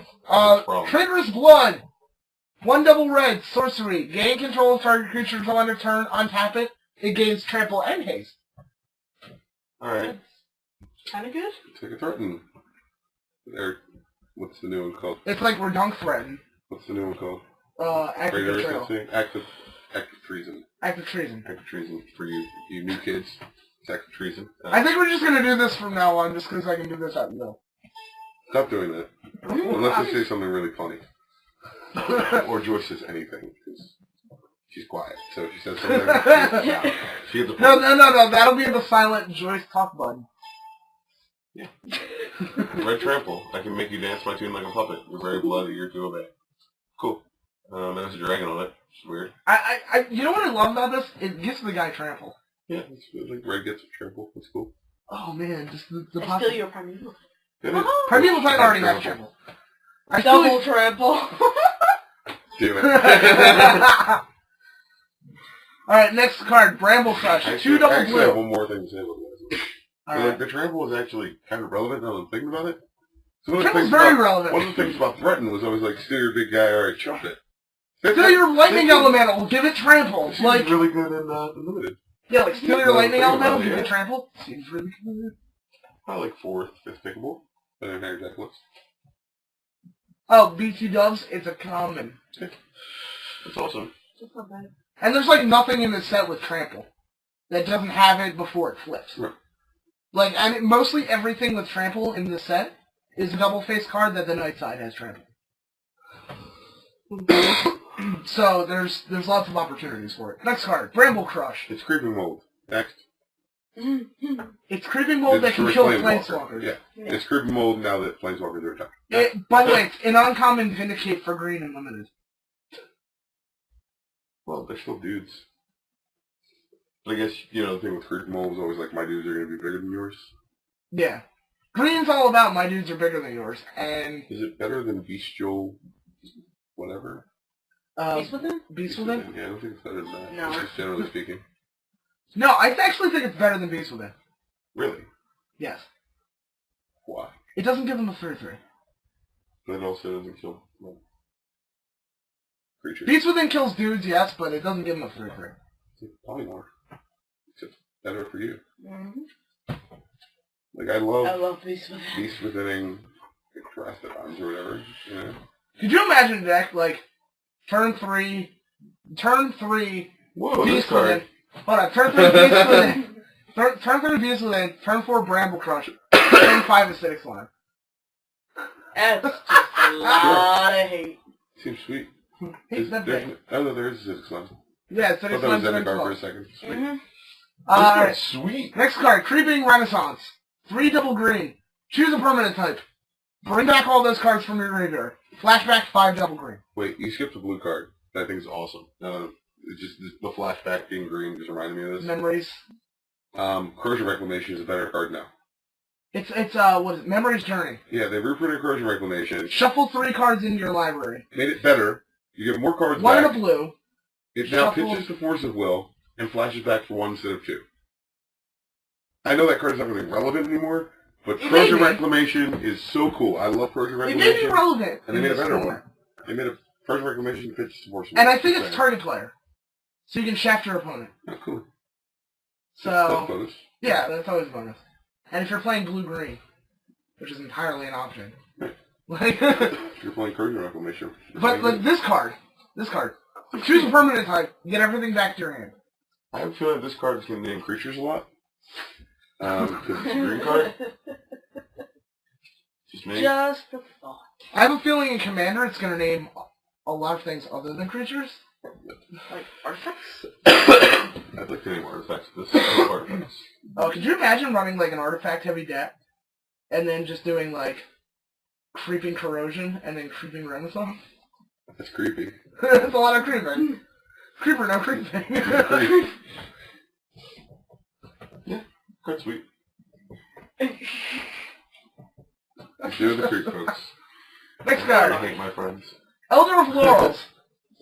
Traitorous Blood. 1 double red, sorcery. Gain control of target creature until end of turn, untap it. It gains trample and haste. Alright. Kinda good. Take a threaten. What's the new one called? It's like Redunk Threaten. What's the new one called? Active Betrayal. Active treason. Active treason. Active treason for you new kids. It's active treason. I think we're just gonna do this from now on, just because I can do this out in the middle. Stop doing that. Unless you say something really funny. Or Joyce says anything, because she's quiet. So if she says something, she gets a No, that'll be the silent Joyce talk button. Yeah. Red Trample. I can make you dance my tune like a puppet. You're very bloody, you're to obey. Cool. There's a dragon on it. It's weird. You know what I love about this? It gives the guy trample. Yeah, it's like red gets a trample. That's cool. Oh man, just the I steal your Primeval. Primeval Titan already has trample. Double trample. Do it. Alright, next card, Bramble Crush. 2 double blue. I have one more thing to say about this. Like, the trample is actually kind of relevant now that I'm thinking about it. So Trample's very relevant. One of the things about Threaten was always like, steal your big guy, alright, chump it. Steal your lightning elemental, give it trample. Seems like really good in limited. Yeah, like steal your lightning elemental, give it trample. Seems really good. Probably like 4th, 5th pickable. I don't know how your deck looks. Oh, BT Doves, it's a common. That's awesome. That's not bad. And there's like nothing in the set with trample that doesn't have it before it flips. Right. Like, and mostly everything with trample in the set is a double face card that the night side has trample. So there's lots of opportunities for it. Next card, Bramble Crush. It's creeping mold. Next. It's creeping mold that can kill Planeswalkers. Yeah. It's creeping mold now that Planeswalkers are attacking. By the way, it's an uncommon Vindicate for green and limited. Well, they're still dudes. I guess, the thing with creeping mold was always like, my dudes are going to be bigger than yours. Yeah. Green's all about my dudes are bigger than yours, and... Is it better than Bestial whatever? Beast Within? Beast Within? Yeah, I don't think it's better than that. No. Just generally speaking. No, I actually think it's better than Beast Within. Really? Yes. Why? It doesn't give them a 3/3. But it also doesn't kill creatures. Beast Within kills dudes, yes, but it doesn't give them a 3/3. It's polymorph. It's better for you. Mm-hmm. Like, I love Beast Within. Beast Within Terrastodons or whatever, Could you imagine a deck, like, turn 3, Whoa, Beast Within. Hold on, turn 3 Beast Within. Turn 3 Beast Within, turn 4 Bramble Crush, turn 5 Acidic Slime. That's just a lot of hate. Seems sweet. There is Acidic Slime. Yeah, Acidic I thought that Slime. was Zendikar for a second. Sweet. Mm-hmm. Alright. Sweet. Next card, Creeping Renaissance. 3 double green. Choose a permanent type. Bring back all those cards from your graveyard. Flashback 5 double green. Wait, you skipped a blue card. That thing's awesome. It's just the flashback being green just reminded me of this. Memories. Corrosion Reclamation is a better card now. It's what is it? Memories Journey. Yeah, they reprinted Corrosion Reclamation. Shuffle 3 cards into your library. Made it better. You get more cards One back. in a blue. It now pitches the Force of Will and flashes back for 1 instead of 2. I know that card's not really relevant anymore, but Corrosion Reclamation is so cool. I love Corrosion Reclamation. It may be relevant. And they made a better one. They made a Corrosion Reclamation that pitches the Force of Will. And I think it's target player. So you can shaft your opponent. Oh, cool. So, that's bonus. Yeah, that's always a bonus. And if you're playing blue-green, which is entirely an option. Like, if you're playing Corrosion Reclamation. But like this card. Choose a permanent type, get everything back to your hand. I have a feeling this card is going to name creatures a lot. Because it's a green card. Just me. Just the thought. I have a feeling in Commander it's going to name a lot of things other than creatures. Like artifacts? I'd like to name artifacts. This is artifacts. Oh, could you imagine running like an artifact-heavy deck, and then just doing like Creeping Corrosion and then Creeping Renaissance? That's creepy. That's a lot of creeping. Creeper, no creeping. Yeah, quite sweet. Do the creep, folks. Next card. I hate my friends. Elder of Laurels.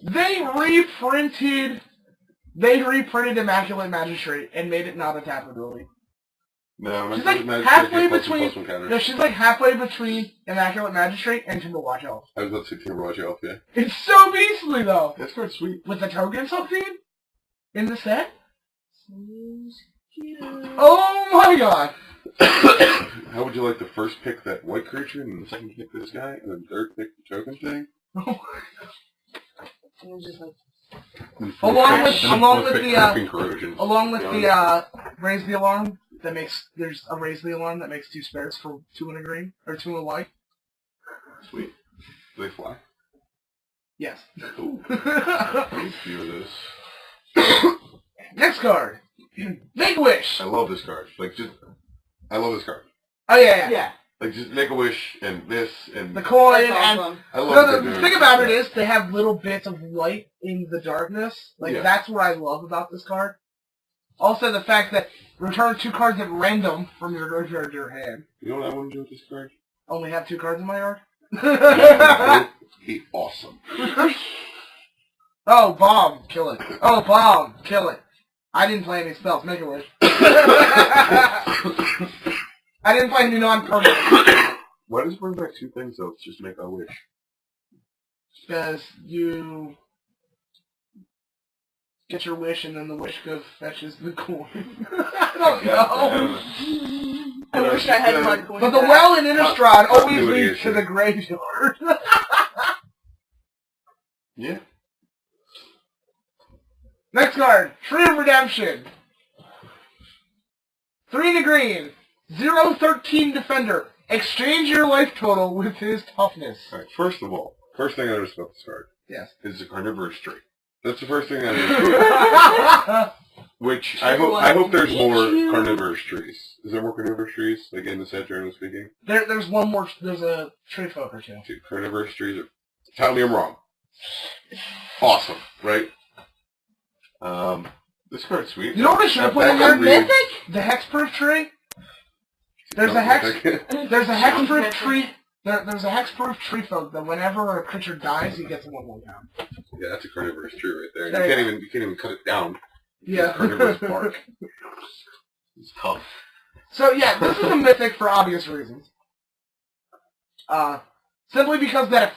They reprinted Immaculate Magistrate and made it not a tap ability. No, she's like halfway between. No, she's like halfway between Immaculate Magistrate and Timberwatch Elf. I was about to say Timberwatch Elf, yeah. It's so beastly though. That's quite sweet. With the token something in the set. Oh my god. How would you like to first pick that white creature, and the second pick this guy, and then third pick the token thing? Just like along with the raise the alarm that makes there's a raise the alarm that makes 2 spares for 2 and a green or 2 and a white. Sweet. Do they fly? Yes. Cool. A few of those. Next card. Make a Wish. I love this card. I love this card. Oh yeah. Like, just make a wish, and this, and... The coin, awesome. I love the thing about it is, they have little bits of light in the darkness. That's what I love about this card. Also, the fact that return 2 cards at random from your graveyard to your hand. You know what I want to do with this card? Only have 2 cards in my yard? Be awesome. Oh, bomb, kill it. Oh, bomb, kill it. I didn't play any spells, make a wish. I didn't play any non-permanent. Why does it bring back 2 things, though? It's just make a wish. Because you get your wish, and then the wish goes fetches the coin. I don't know. I wish I had my coin. But the well in Innistrad always leads to the graveyard. Yeah. Next card, Tree of Redemption. 3 in the green. 0-13 defender. Exchange your life total with his toughness. Alright, first of all, first thing I noticed about this card. Yes. is a carnivorous tree. That's the first thing I did. Which I hope there's more carnivorous trees. Is there more carnivorous trees? Like in the set, generally speaking? There's one more. There's a tree folk or two. Carnivorous trees are... Tell me I'm wrong. Awesome, right? This card's sweet. You know what I should have put in there? Mythic? The hexproof tree? There's a hexproof tree. There's a hexproof tree folk that whenever a creature dies, he gets a 1/1 down. Yeah, that's a carnivorous tree right there. You can't even cut it down. Yeah. Carnivorous bark. It's tough. So yeah, this is a mythic for obvious reasons. Simply because that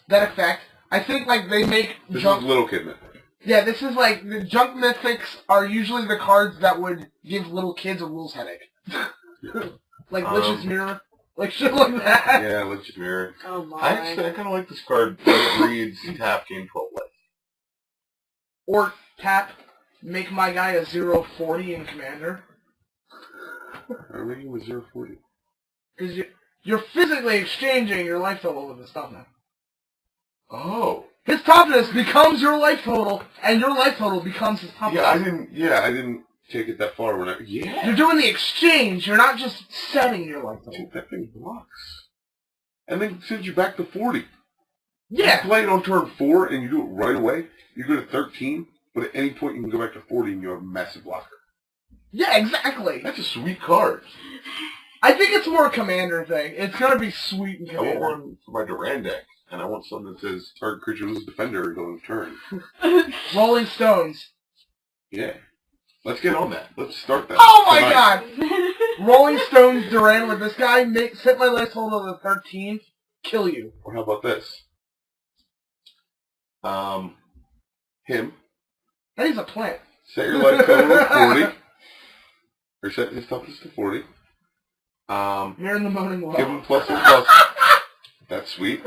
effect, I think like they make junk... This is little kid mythic. Yeah, this is like, the junk mythics are usually the cards that would give little kids a rules headache. Like Lich's Mirror. Like shit like that. Yeah, Lich's Mirror. Oh my. I kind of like this card. It reads, tap, gain 12 life. Or tap, make my guy a 0/40 in Commander. I'm making him a 0/40. Because you're physically exchanging your life total with this stuff now. Oh. His toughness becomes your life total, and your life total becomes his toughness. I didn't take it that far when I... Yeah. You're doing the exchange. You're not just setting your life total. Dude, that thing blocks. And then sends you back to 40. Yeah. You play it on turn 4, and you do it right away. You go to 13, but at any point you can go back to 40, and you have a massive blocker. Yeah, exactly. That's a sweet card. I think it's more a Commander thing. It's going to be sweet in Commander. I want one for my Duran deck. And I want something that says target creature loses defender until its turn. Rolling Stones. Yeah. Let's get on that. Let's start that. Oh my god! Rolling Stones Duran with this guy, set my life total to 13, kill you. Or how about this? Him. And he's a plant. Set your life total to 40. Or set his toughness to 40. You're in the moaning well. Give him +1/+. That's sweet.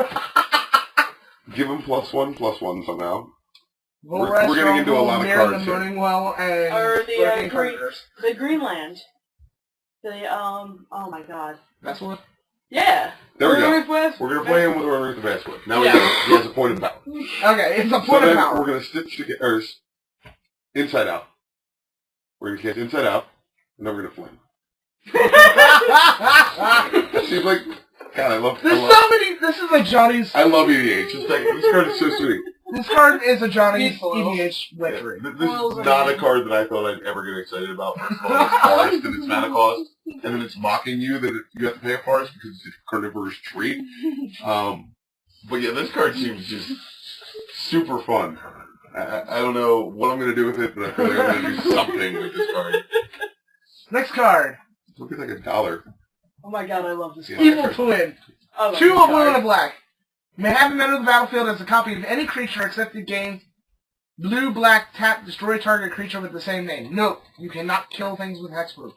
Give him +1/+1 somehow. We're getting into a lot of cards the Moaning Well and or the Greenland. Oh my god. That's what? Yeah. There we go. We're going to play him with Ruth the Vastwood. Now he has a point of power. Okay, it's a point of power. We're going to stitch together, inside out. We're going to catch inside out, and then we're going to flame. Seems like... God, I love... This is a Johnny's... I love EDH. This card is so sweet. This card is a Johnny's EDH victory. Yeah, this is not a card that I thought I'd ever get excited about. First of all, it's forest and its mana cost, and then it's mocking you that you have to pay a forest because it's a carnivorous tree. But yeah, this card seems just super fun. I don't know what I'm going to do with it, but I feel like I'm going to do something with this card. Next card. It's looking like $1. Oh my god, I love this card. Evil Twin. 2 of blue and a black. May have him enter the battlefield as a copy of any creature except it gains blue, black, tap, destroy target creature with the same name. Note, you cannot kill things with hexproof.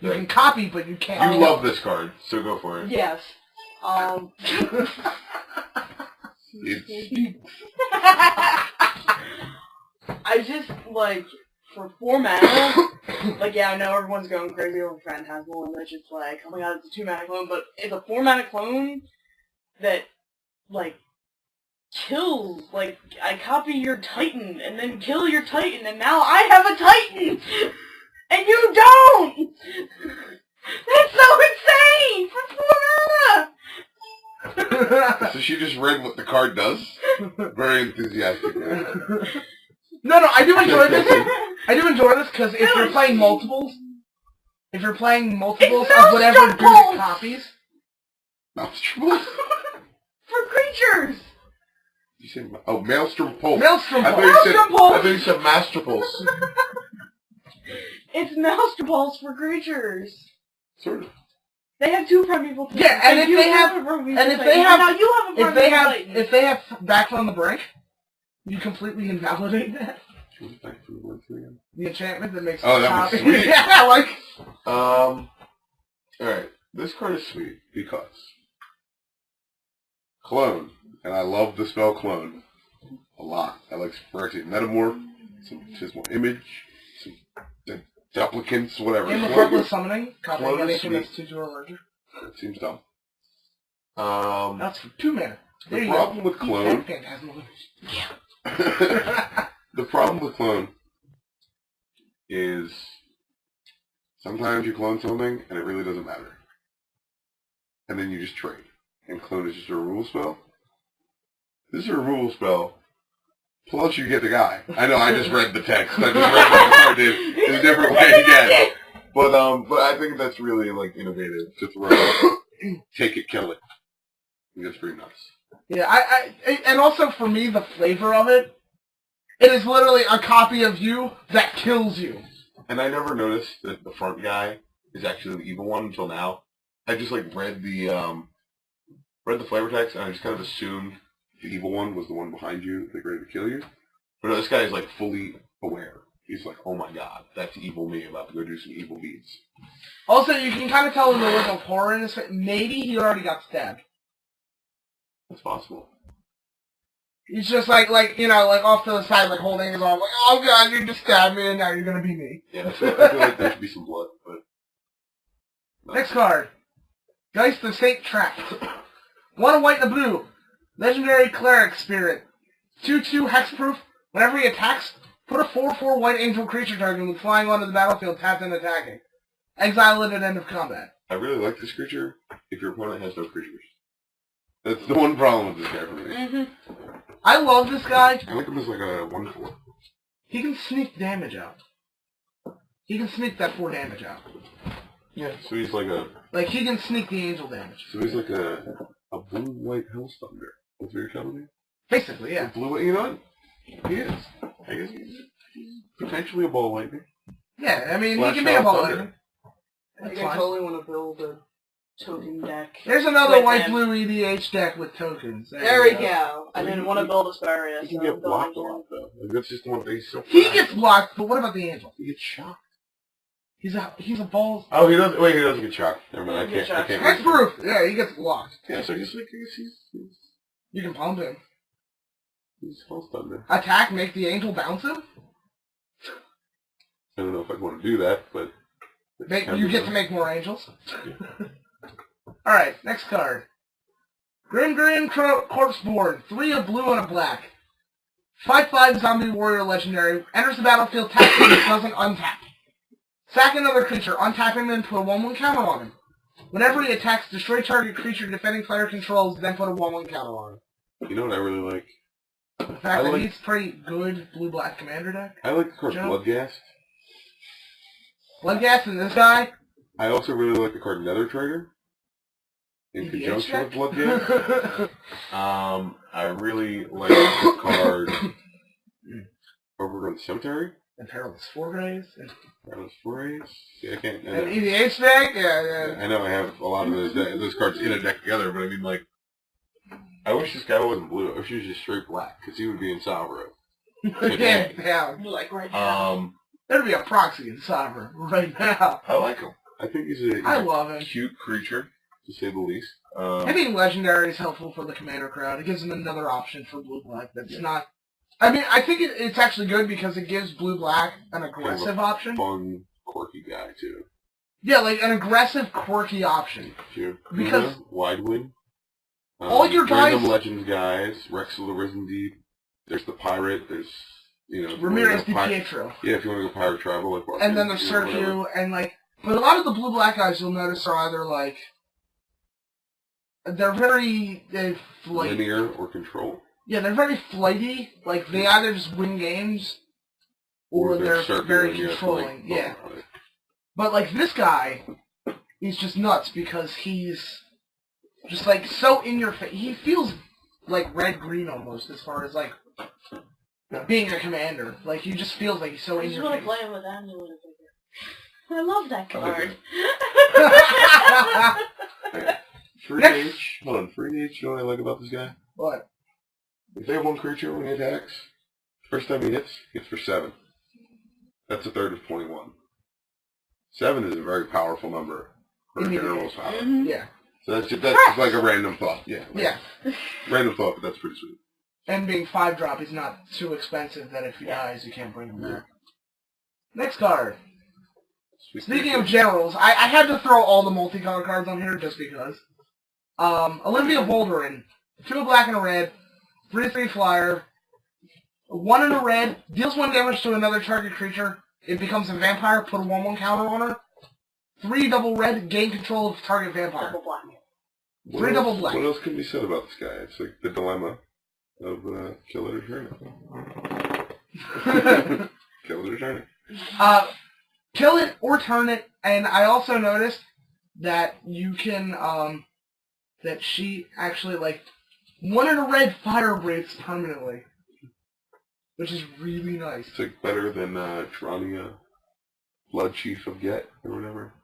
You can copy, but you can't. You love this card, so go for it. Yes. I just, like, for 4 mana, like, yeah, I know everyone's going crazy over Phantasmal, and it's just like, oh my god, it's a 2-mana clone, but it's a 4-mana clone that, like, kills, like, I copy your Titan, and then kill your Titan, and now I have a Titan! And you don't! That's so insane! For 4 mana! So she just read what the card does? Very enthusiastic. No, I do enjoy this. I do enjoy this because if you're playing multiples of whatever good it copies. Maelstrom? For creatures! You say, oh, Maelstrom Pulse. Maelstrom Pulse. I think you said Master Pulse. It's Maelstrom Pulse for creatures. Sort of. They have 2 primeval Titans. Yeah, and if they have back from the brink, you completely invalidate that. Back from the brink again? The enchantment that makes that was sweet. Yeah, like. Alright, this card is sweet because Clone, and I love the spell Clone a lot. I like Phyrexian Metamorph, some Chismal Image, some Duplicants, whatever. Imperfect Summoning, copying Clone is anything sweet. that's 2 or larger. That seems dumb. That's for 2 mana. The problem with clone... The problem with clone is sometimes you clone something and it really doesn't matter. And then you just trade. And clone is just a removal spell. This is a removal spell. Plus you get the guy. I know, I just read the text. I just read what the card did in a different way again. But I think that's really, like, innovative to throw, take it, kill it. I think that's pretty nuts. Yeah, and also for me, the flavor of it, it is literally a copy of you that kills you. And I never noticed that the front guy is actually the evil one until now. I just, like, read the flavor text, and I just kind of assumed the evil one was the one behind you, like, ready to kill you. But no, this guy is, like, fully aware. He's like, oh my god, that's evil me about to go do some evil deeds. Also, you can kind of tell in the look of horror in his face, maybe he already got stabbed. That's possible. He's just like, you know, like off to the side, like holding his arm, like, oh god, you just stabbed me and now you're gonna be me. Yeah, I feel like there should be some blood, but... No. Next card. Geist the State Trapped. 1 white and a blue. Legendary Cleric Spirit. 2/2 hexproof. Whenever he attacks, put a 4/4 white angel creature target with flying onto the battlefield tapped and attacking. Exile it at end of combat. I really like this creature if your opponent has no creatures. That's the one problem with this guy for me. Mm-hmm. I love this guy. I like him as like a 1/4. He can sneak damage out. He can sneak that 4 damage out. Yeah, so he's like a... Like, he can sneak the angel damage. So he's like a blue-white Hell's Thunder. That's what you're telling me? Basically, yeah. Blue, you know what? He is. I guess he's potentially a ball lightning. Yeah, I mean, Flash he can be a ball Thunder. lightning. I That's think I fine. totally want to build a token deck. There's another with white-blue him. EDH deck with tokens. There we go. I didn't want to build Asparius. He can so get I'm blocked a building lot, though. Like, that's just the one thing he's so He fast. gets blocked, but what about the angel? He gets shocked. He's a balls. Oh, he doesn't. Wait, he doesn't get shocked. Never mind. He I gets can't. That's proof. Yeah, he gets blocked. Yeah, so he's like he's You can pump him. Hell's Thunder. Attack, make the angel bounce him. I don't know if I'd want to do that, but You get to make more angels. Alright, next card. Grim Corpseborn. 3 a blue and a black. 5/5 zombie warrior legendary. Enters the battlefield tapped and doesn't untap. Sack another creature, untap him and put a 1/1 counter on him. Whenever he attacks, destroy target creature defending player controls, then put a 1/1 counter on him. You know what I really like? The fact that he's pretty good blue-black commander deck. I like the card Joe? Bloodghast. Bloodghast and this guy. I also really like the card Nether Trader. In conjunction with Bloodghast. I really like the card Overgrown Cemetery. And Perilous Forays. Perilous Forays. Yeah, I can't. And EDH deck? Yeah. I know I have a lot of those cards in a deck together, but I mean, like, I wish this guy wasn't blue. I wish he was just straight black, because he would be in Salvaro. Yeah. Like right now. There'd be a proxy in Sovereign right now. I like him. I think he's I love him. Cute creature, to say the least. I think Legendary is helpful for the commander crowd. It gives them another option for blue-black that's not... I mean, I think it's actually good because it gives blue-black an aggressive option. Fun, quirky guy, too. Yeah, like an aggressive, quirky option. Sure. Because... Widewin. All your guys... Random Legends guys. Rex of the Risen Deep. There's the Pirate. There's, you know... Ramirez Di Pietro. Yeah, if you want to go Pirate Travel. Like, and then there's Sergio, and like... But a lot of the blue-black guys you'll notice are either like... They're very... linear or control. Yeah, they're very flighty. Like, they either just win games, or they're very controlling. Yeah. But, like, this guy, he's just nuts because he's just, like, so in your face. He feels like red-green almost as far as, like, being a commander. Like, he just feels like he's so in your face. I just want to play him with Angela. I love that card. Free H. Hold on, Free H. You know what I like about this guy? What? If they have one creature when he attacks, first time he hits for 7. That's a third of 21. 7 is a very powerful number for a general's power. Mm-hmm. Yeah. So that's just like a random thought. Yeah. Yeah. Random thought, but that's pretty sweet. And being 5-drop is not too expensive that if he dies, you can't bring him back. Next card. Speaking of generals, I had to throw all the multicolor cards on here just because. Olivia Bolderin. 2 black and a red. 3/3 flyer. 1 in a red. Deals 1 damage to another target creature. It becomes a vampire. Put a 1/1 counter on her. 3 double red. Gain control of target vampire. Double black. 3 double black. What else can be said about this guy? It's like the dilemma of kill it or turn it. Kill it or turn it. Kill it or turn it. And I also noticed that you can, that she actually, like, 1 in a red fire breaks permanently. Which is really nice. It's like better than Drania, Blood Chief of Get, or whatever.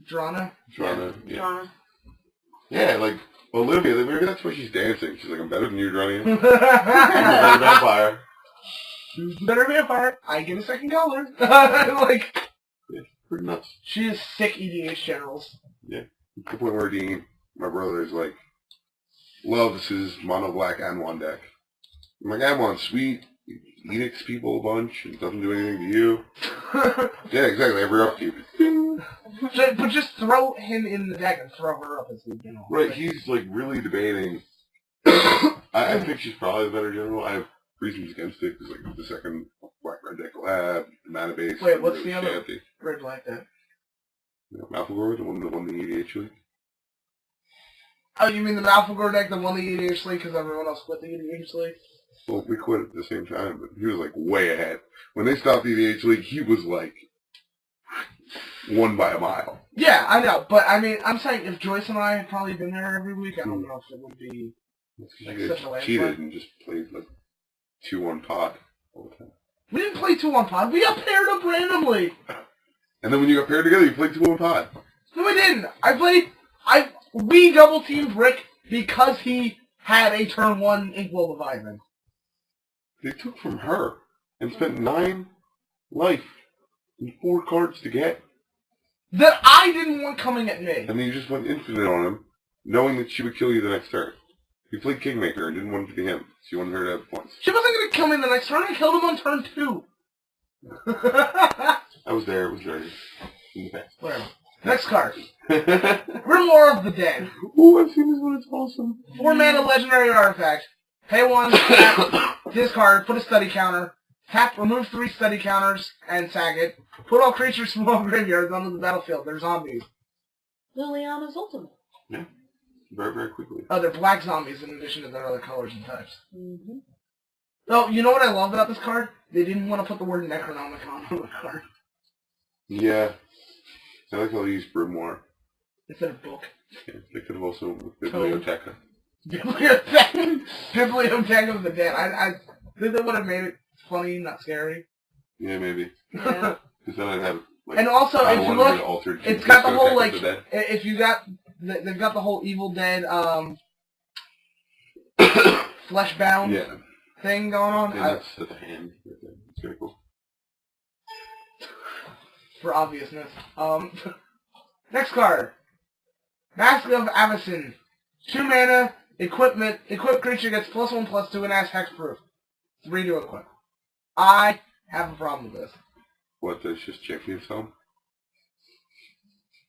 Drana? Drana, yeah. Drana. Yeah, like, Olivia, maybe that's why she's dancing. She's like, I'm better than you, Drania. I'm a better vampire. Who's the better vampire? I get a second color. Like, yeah, pretty nuts. She is sick EDH generals. Yeah. To the point where Dean, my brother, is like, loves his mono black Anwan deck. I'm like, Anwan, sweet. He edicts people a bunch and doesn't do anything to you. Yeah, exactly. Every upkeep. But just throw him in the deck and throw her up as the general. Right, he's like really debating. I think she's probably the better general. I have reasons against it because like the second black-red deck will have the mana base. Wait, what's the other shanty. red-black deck? Malphagor, the one in the EDH league. Oh, you mean the Malphagor deck, the one in the EDH league, because everyone else quit the EDH league? Well, we quit at the same time, but he was like way ahead. When they stopped the EDH league, he was like won by a mile. Yeah, I know, but I mean, I'm saying if Joyce and I had probably been there every week, I don't know if it would be like such a cheated and just played like 2-1 pod all the time. We didn't play 2-1 pod. We got paired up randomly. And then when you got paired together, you played 2-1 pod. No, we didn't. We double teamed Rick because he had a turn 1 Inkwell Leviathan. They took from her and spent 9 life and 4 cards to get. That I didn't want coming at me. And then you just went infinite on him, knowing that she would kill you the next turn. You played Kingmaker and didn't want it to be him, so you wanted her to have points. She wasn't going to kill me the next turn. I killed him on turn 2. I was there. It was very in the past. Whatever. Next card. Grimoire of the Dead. Ooh, I've seen this one. It's awesome. 4 mana legendary artifact. Pay 1, tap, discard, put a study counter. Tap, remove 3 study counters, and sack it. Put all creatures from all graveyards onto the battlefield. They're zombies. Liliana's Ultimate. Yeah. Very, very quickly. Oh, they're black zombies in addition to their other colors and types. Mm-hmm. Oh, you know what I love about this card? They didn't want to put the word Necronomicon on the card. Yeah. I like how they use Grimoire. Instead of book. Yeah, they could have also Biblioteca. Biblioteca of the Dead. I think they would have made it funny, not scary. Yeah, maybe. Yeah. Because then I'd have, like, And also, if you look, it's got the whole, like, if you got, they've got the whole Evil Dead, flesh-bound thing going on. Yeah, that's the hand. It's very cool. For obviousness. Next card. Mask of Avacyn. 2 mana, equipment, equipped creature gets +1/+2 and has hexproof. 3 to equip. I have a problem with this. What, does just champion some?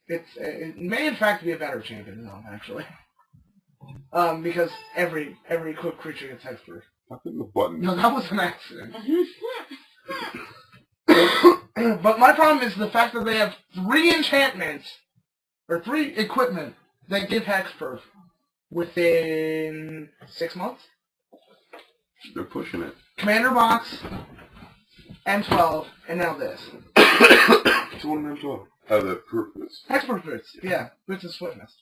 It may in fact be a better champion zone, actually. Because every equipped creature gets hexproof. I think the button. No, that was an accident. But my problem is the fact that they have 3 enchantments, or 3 equipment, that give hexproof within 6 months. They're pushing it. Commander Box, M12, and now this. It's one of M12. Oh, the proof boots. Hexproof boots, yeah. Boots of Swiftness.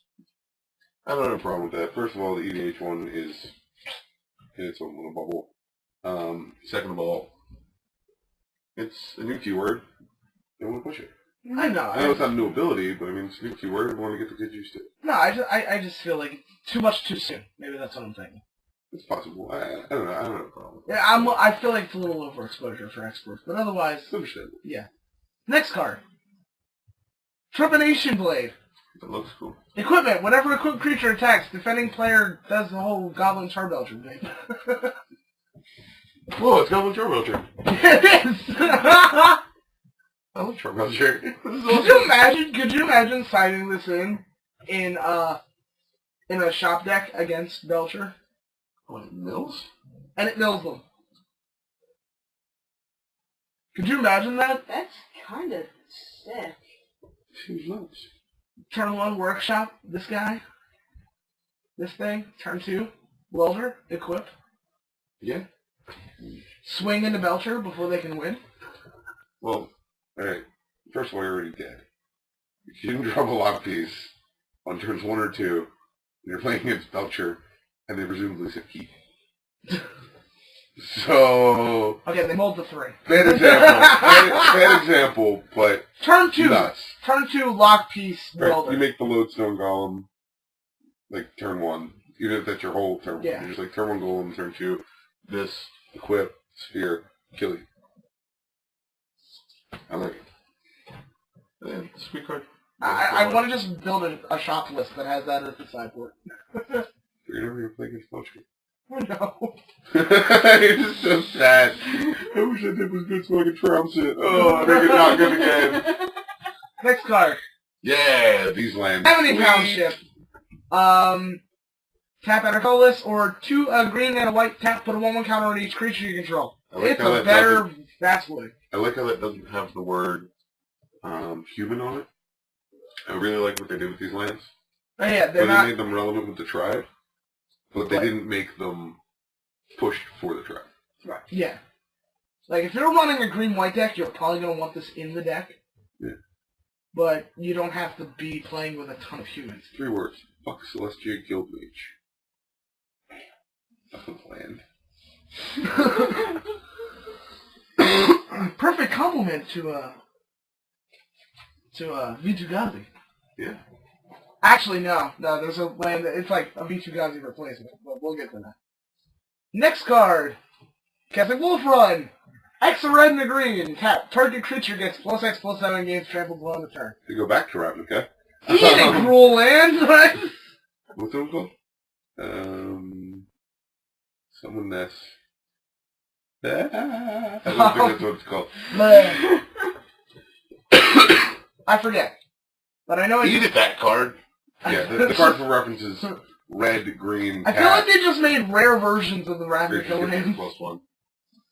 I don't have a problem with that. First of all, the EDH one is in its own little bubble. Second of all, it's a new keyword. They want to push it. I know. I know it's not a new ability, but I mean, it's a new keyword. We want to get the kids used to it. No, I just feel like it's too much too soon. Maybe that's what I'm thinking. It's possible. I don't know. I don't have a problem. Yeah, I feel like it's a little overexposure for experts, but otherwise, It's understandable. yeah. Next card. Trepanation Blade. That looks cool. Equipment. Whenever equipped creature attacks, defending player does the whole Goblin Charbelcher thing. Whoa, it's Goblin Charbelcher. It is! I love Charbelcher. Could you imagine citing this in in a shop deck against Belcher. Oh, it mills? And it mills them. Could you imagine that? That's kind of sick. Seems nuts. Turn 1, workshop, this guy. This thing. Turn 2, welder, equip. Yeah. Swing into Belcher before they can win. Well, alright. First of all, you're already dead. If you didn't drop a lock piece on turns 1 or 2, and you're playing against Belcher, and they presumably said keep. So... Okay, they mold the 3. Bad example. Bad example, but... Turn 2. Nuts. Turn 2, lock piece, Right, welder. you make the lodestone golem, like, turn 1. Even if that's your whole turn. Yeah. You're just like, turn 1 golem, turn 2, this, equip, sphere, kill you. I like it. Yeah, sweet card. I want to just build a shop list that has that as the sideboard. You're never going to play against Belcher. Oh no. It's just so sad. I wish I did was good so I could trounce it. Oh, I think it's not good again. Next card. Yeah, these lands. 70-pound ship. Tap enter colorless, or 2 green and a white tap, put a 1/1 counter on each creature you control. Like It's a better Vastwood. I like how that doesn't have the word human on it. I really like what they did with these lands. Oh yeah, They they're not... made them relevant with the tribe, but they didn't make them pushed for the tribe. Right. Yeah. Like, if you're running a green-white deck, you're probably going to want this in the deck. Yeah. But you don't have to be playing with a ton of humans. 3 words. Fuck Celestia Guild Mage. Fucking land. Perfect compliment to V2Gazi. Yeah. Actually, no, there's a land that it's like a V2Gazi replacement, but we'll get to that. Next card, Catholic Wolf Run. X a red and a green. Tap. Target creature gets +X/+7 gains trampled on the turn. You go back to Ravnica. Eat it, cruel land, right? What's it called? Someone that's... I don't think that's what it's called. I forget. But I know it's... Eat it, that card. Yeah, the card for references red, green, I feel like they just made rare versions of the Ravnica land. +1.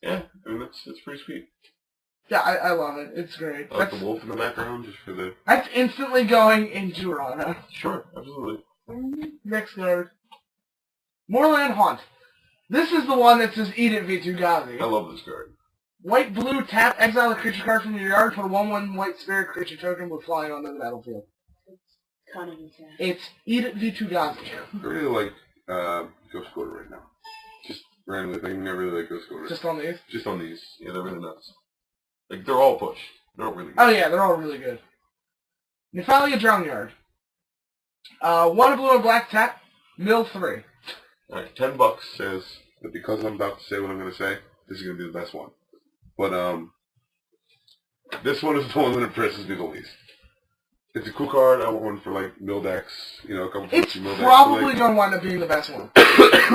Yeah, I mean, that's pretty sweet. Yeah, I love it. It's great. I like the wolf in the background just for the... That's instantly going into Rana. Sure, absolutely. Next card. Moorland Haunt. This is the one that says Eat It, V2Gazi. I love this card. White, blue, tap, exile a creature card from your yard, put a 1/1 white spirit creature token with flying onto the battlefield. Kind of insane. It's Eat It, V2Gazi. I really like Ghost Quarter right now. Just randomly thinking, I really like Ghost Quarter. Just on these? Just on these. Yeah, they're really nuts. Like, they're all pushed. They're all really good. Oh yeah, they're all really good. Nephalia Drownyard. 1 blue and black tap, mill 3. Alright, $10 says that because I'm about to say what I'm going to say, this is going to be the best one. But, this one is the one that impresses me the least. It's a cool card. I want one for, like, mill decks. You know, a couple It's mill decks. probably going to wind up being the best one.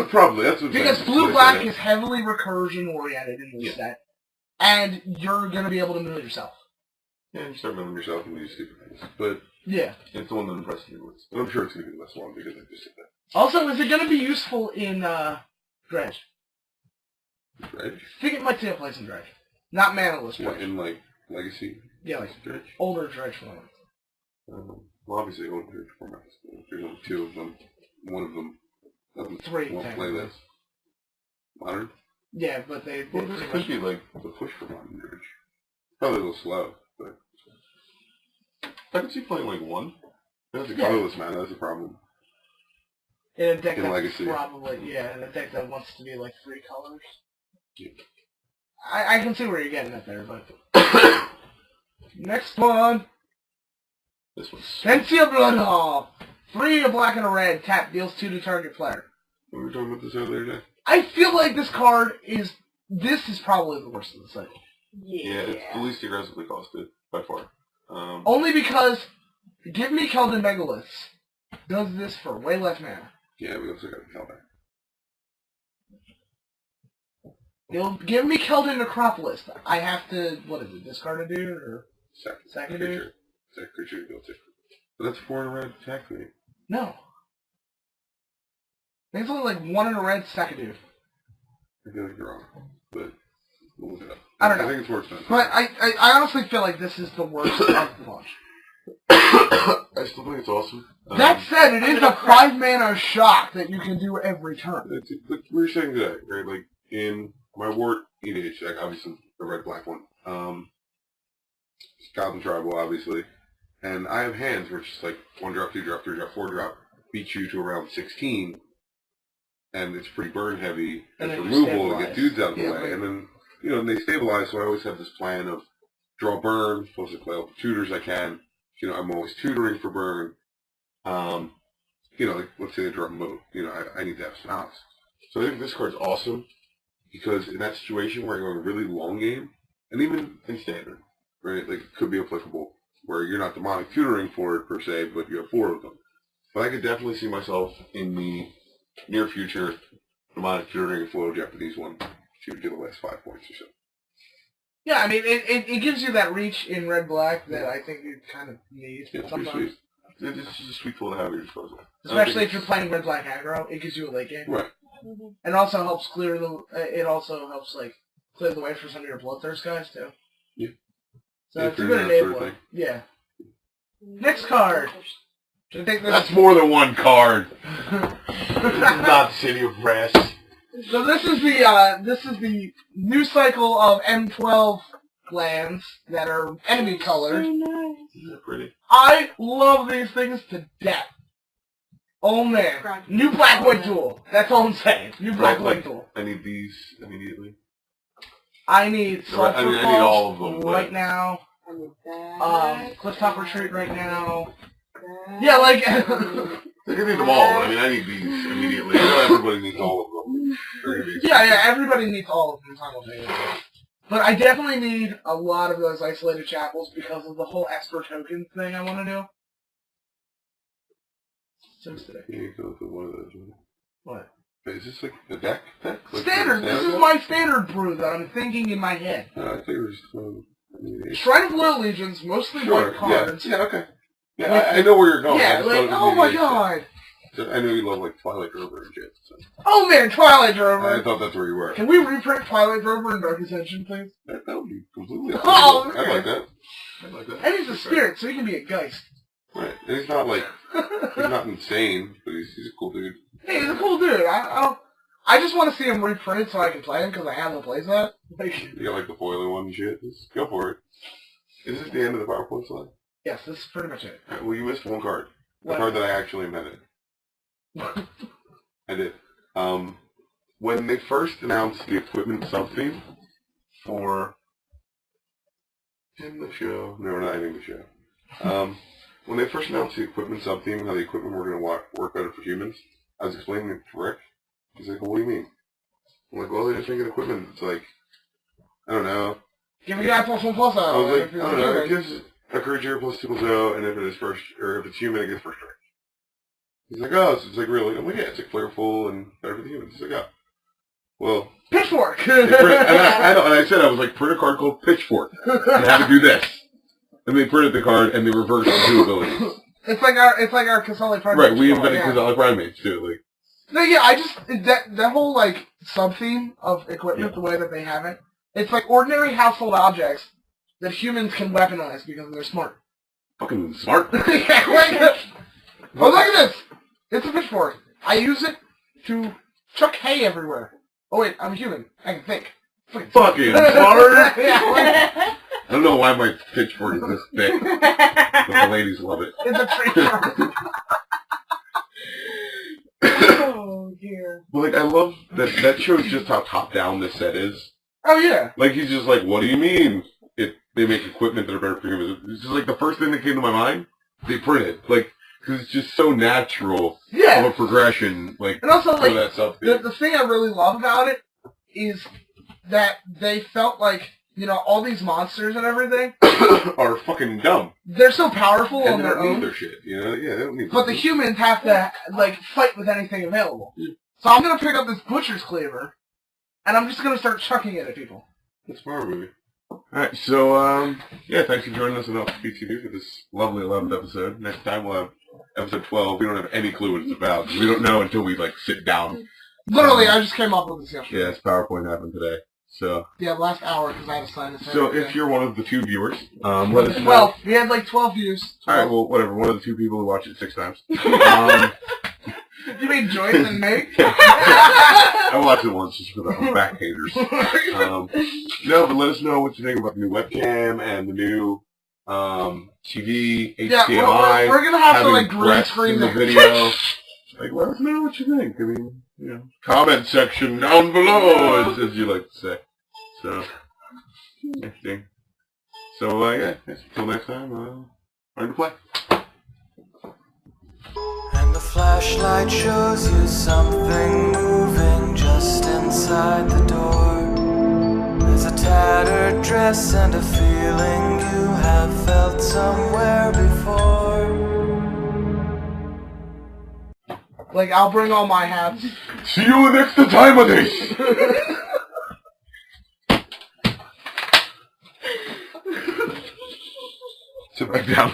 Probably, that's what I'm Because saying. blue-black is heavily recursion-oriented in this set. And you're going to be able to mill yourself. Yeah, you start milling yourself and do stupid things. But Yeah. it's the one that impresses me the least. And I'm sure it's going to be the best one because I just said that. Also, is it going to be useful in, Dredge? Dredge? I think it might take place in Dredge. Not manaless Yeah, Dredge. in, like, Legacy? Yeah, like Dredge? older Dredge formats. Well, obviously, old Dredge formats. There's only 2 of them. One of them doesn't 3, won't play technically. this. Modern? Yeah, but they Well, pretty this much... could be, like, the push for Modern Dredge. Probably a little slow, but... I could see playing, like, 1. That's a colorless mana, that's a problem. In a deck in that Legacy. probably, yeah, in a deck that wants to be like 3 colors. Yeah. I can see where you're getting at there, but... Next one! This one's... Sensia Bloodhall! 3 a black and a red, tap, deals 2 to target player. We were talking about this earlier today. I feel like this card is... This is probably the worst of the cycle. Yeah, it's the least aggressively costed, by far. Only because Give Me Keldon Megaliths does this for way less mana. Yeah, we also got a Keldon. You'll Give Me Keldon Necropolis. I have to, what is it, discard a dude, or... Second dude? Creature. Second creature, built it. But that's 4 and a red attack for me. No. think it's only like one in a red Secadoo. I feel like you're wrong, but we'll look it up. I don't know. I think it's more expensive. But I honestly feel like this is the worst of the bunch. I still think it's awesome. That said, it is a 5-mana shock that you can do every turn. Like we were saying today, right? Like in my ward EDH deck, obviously the red-black one. Goblin Tribal, obviously. And I have hands where it's just like 1 drop, 2 drop, 3 drop, 4 drop, beat you to around 16. And it's pretty burn heavy. And it's then removal to get dudes out of the way. Right. And then, you know, and they stabilize, so I always have this plan of draw burn, supposed to play all the tutors I can. You know, I'm always tutoring for burn. You know, like, let's say they draw mode. You know, I need to have some outs. So I think this card's awesome because in that situation where you're going a really long game, and even in standard, right, like, it could be applicable where you're not demonic tutoring for it per se, but you have 4 of them. But I could definitely see myself in the near future demonic tutoring a flow Japanese one to do the last 5 points or so. Yeah, I mean, it gives you that reach in red-black that I think you kind of need sometimes. It's just a sweet tool to have at your disposal. Especially if you're playing red-black aggro, it gives you a late game. Right. And also helps clear the. It also helps like clear the way for some of your bloodthirst guys too. Yeah. So it's a good enabler. Yeah. Next card. I think that's more than one card. This is not City of Rest. So this is the new cycle of M12 glands that are enemy colored. So nice. Isn't that pretty? I love these things to death. Oh man. New black-white duel. That's all I'm saying. New black-white duel. I need these immediately. I need Sulfur I need all of them right now. Clifftop Retreat right now. Yeah, like... I need them all. I mean, I need these immediately. I know everybody needs all of them. Yeah, everybody needs all of them simultaneously. But I definitely need a lot of those isolated chapels because of the whole Esper token thing I want to do. So today. Yeah, you go with one of those. What? Wait, is this like a deck? Like standard! This is my standard brew that I'm thinking in my head. I think it was Shrine of Loyal Legions, mostly white cards. Yeah, okay. Yeah, I know where you're going. Yeah, like, oh my god. I know you love like Twilight Drover and shit. So. Oh man, Twilight Drover! I thought that's where you were. Can we reprint Twilight Drover and Dark Ascension, please? That would be completely oh, I'd like that. I'd like that. And he's a spirit, so he can be a geist. Right. And he's not like, he's not insane, but he's a cool dude. Hey, he's a cool dude. I just want to see him reprinted so I can play him because I have the playset. You got like the foiler one and shit. Just go for it. Is this the end of the PowerPoint slide? Yes, this is pretty much it. Right, well, you missed one card. The card that I actually invented. I did. When they first announced the equipment sub-theme for in the show, no, we're not ending the show. When they first announced the equipment sub-theme, how the equipment were going to work better for humans, I was explaining it to Rick. He's like, well, what do you mean? I'm like, well, they just make an equipment. It's like, I don't know. Give me that +1/+. I was like, I don't know. It gives a creature +2/+0, and if it is first, or if it's human, it gets first strike. He's like, oh, so it's like really? I'm like, yeah, it's like flavorful and better for the humans. He's like, oh. Well. Pitchfork! and I said, I was like, print a card called Pitchfork. And how to do this. And they printed the card, and they reversed the two abilities. It's like our Casali Primates. Right, we invented Casali Primates, too. Like. No, yeah, I just, that whole, like, sub-theme of equipment, the way that they have it, it's like ordinary household objects that humans can weaponize because they're smart. Fucking smart. Yeah, like, oh, look at this! It's a pitchfork. I use it to chuck hay everywhere. Oh wait, I'm human. I can think. Fucking smart! Yeah, like, I don't know why my pitchfork is this thick, but the ladies love it. It's a tree. Oh dear. But like, I love that shows just how top down this set is. Oh yeah. Like he's just like, what do you mean? They make equipment that are better for humans. It's just like the first thing that came to my mind. They print it because it's just so natural of a progression. Like and also like that stuff. The thing I really love about it is that they felt like, you know, all these monsters and everything are fucking dumb. They're so powerful on their own. They don't need their shit, you know? Yeah, they don't need but the humans have to, like, fight with anything available. Yeah. So I'm going to pick up this Butcher's Cleaver, and I'm just going to start chucking it at people. That's smart, movie. Alright, so, yeah, thanks for joining us on L2P TV for this lovely 11th episode. Next time we'll have episode 12. We don't have any clue what it's about. We don't know until we like sit down. Literally, I just came up with this yesterday. Yeah, it's PowerPoint happened today. So yeah, last hour because I had to sign this. So if you're one of the 2 viewers, let us know. 12. We had like 12 views. All right, well, whatever. One of the 2 people who watched it 6 times. You mean Joyce and Meg? I watched it once just for the back haters. No, but let us know what you think about the new webcam and the new TV, HDMI. Yeah, we're gonna have to like green breasts screen in the video. Like, let us know what you think. I mean, you know, comment section down below, as you like to say. So, interesting. So, yeah, until next time, learn to play. And the flashlight shows you something moving just inside the door. There's a tattered dress and a feeling you have felt somewhere before. Like, I'll bring all my hats. See you next time of this! Sit back down.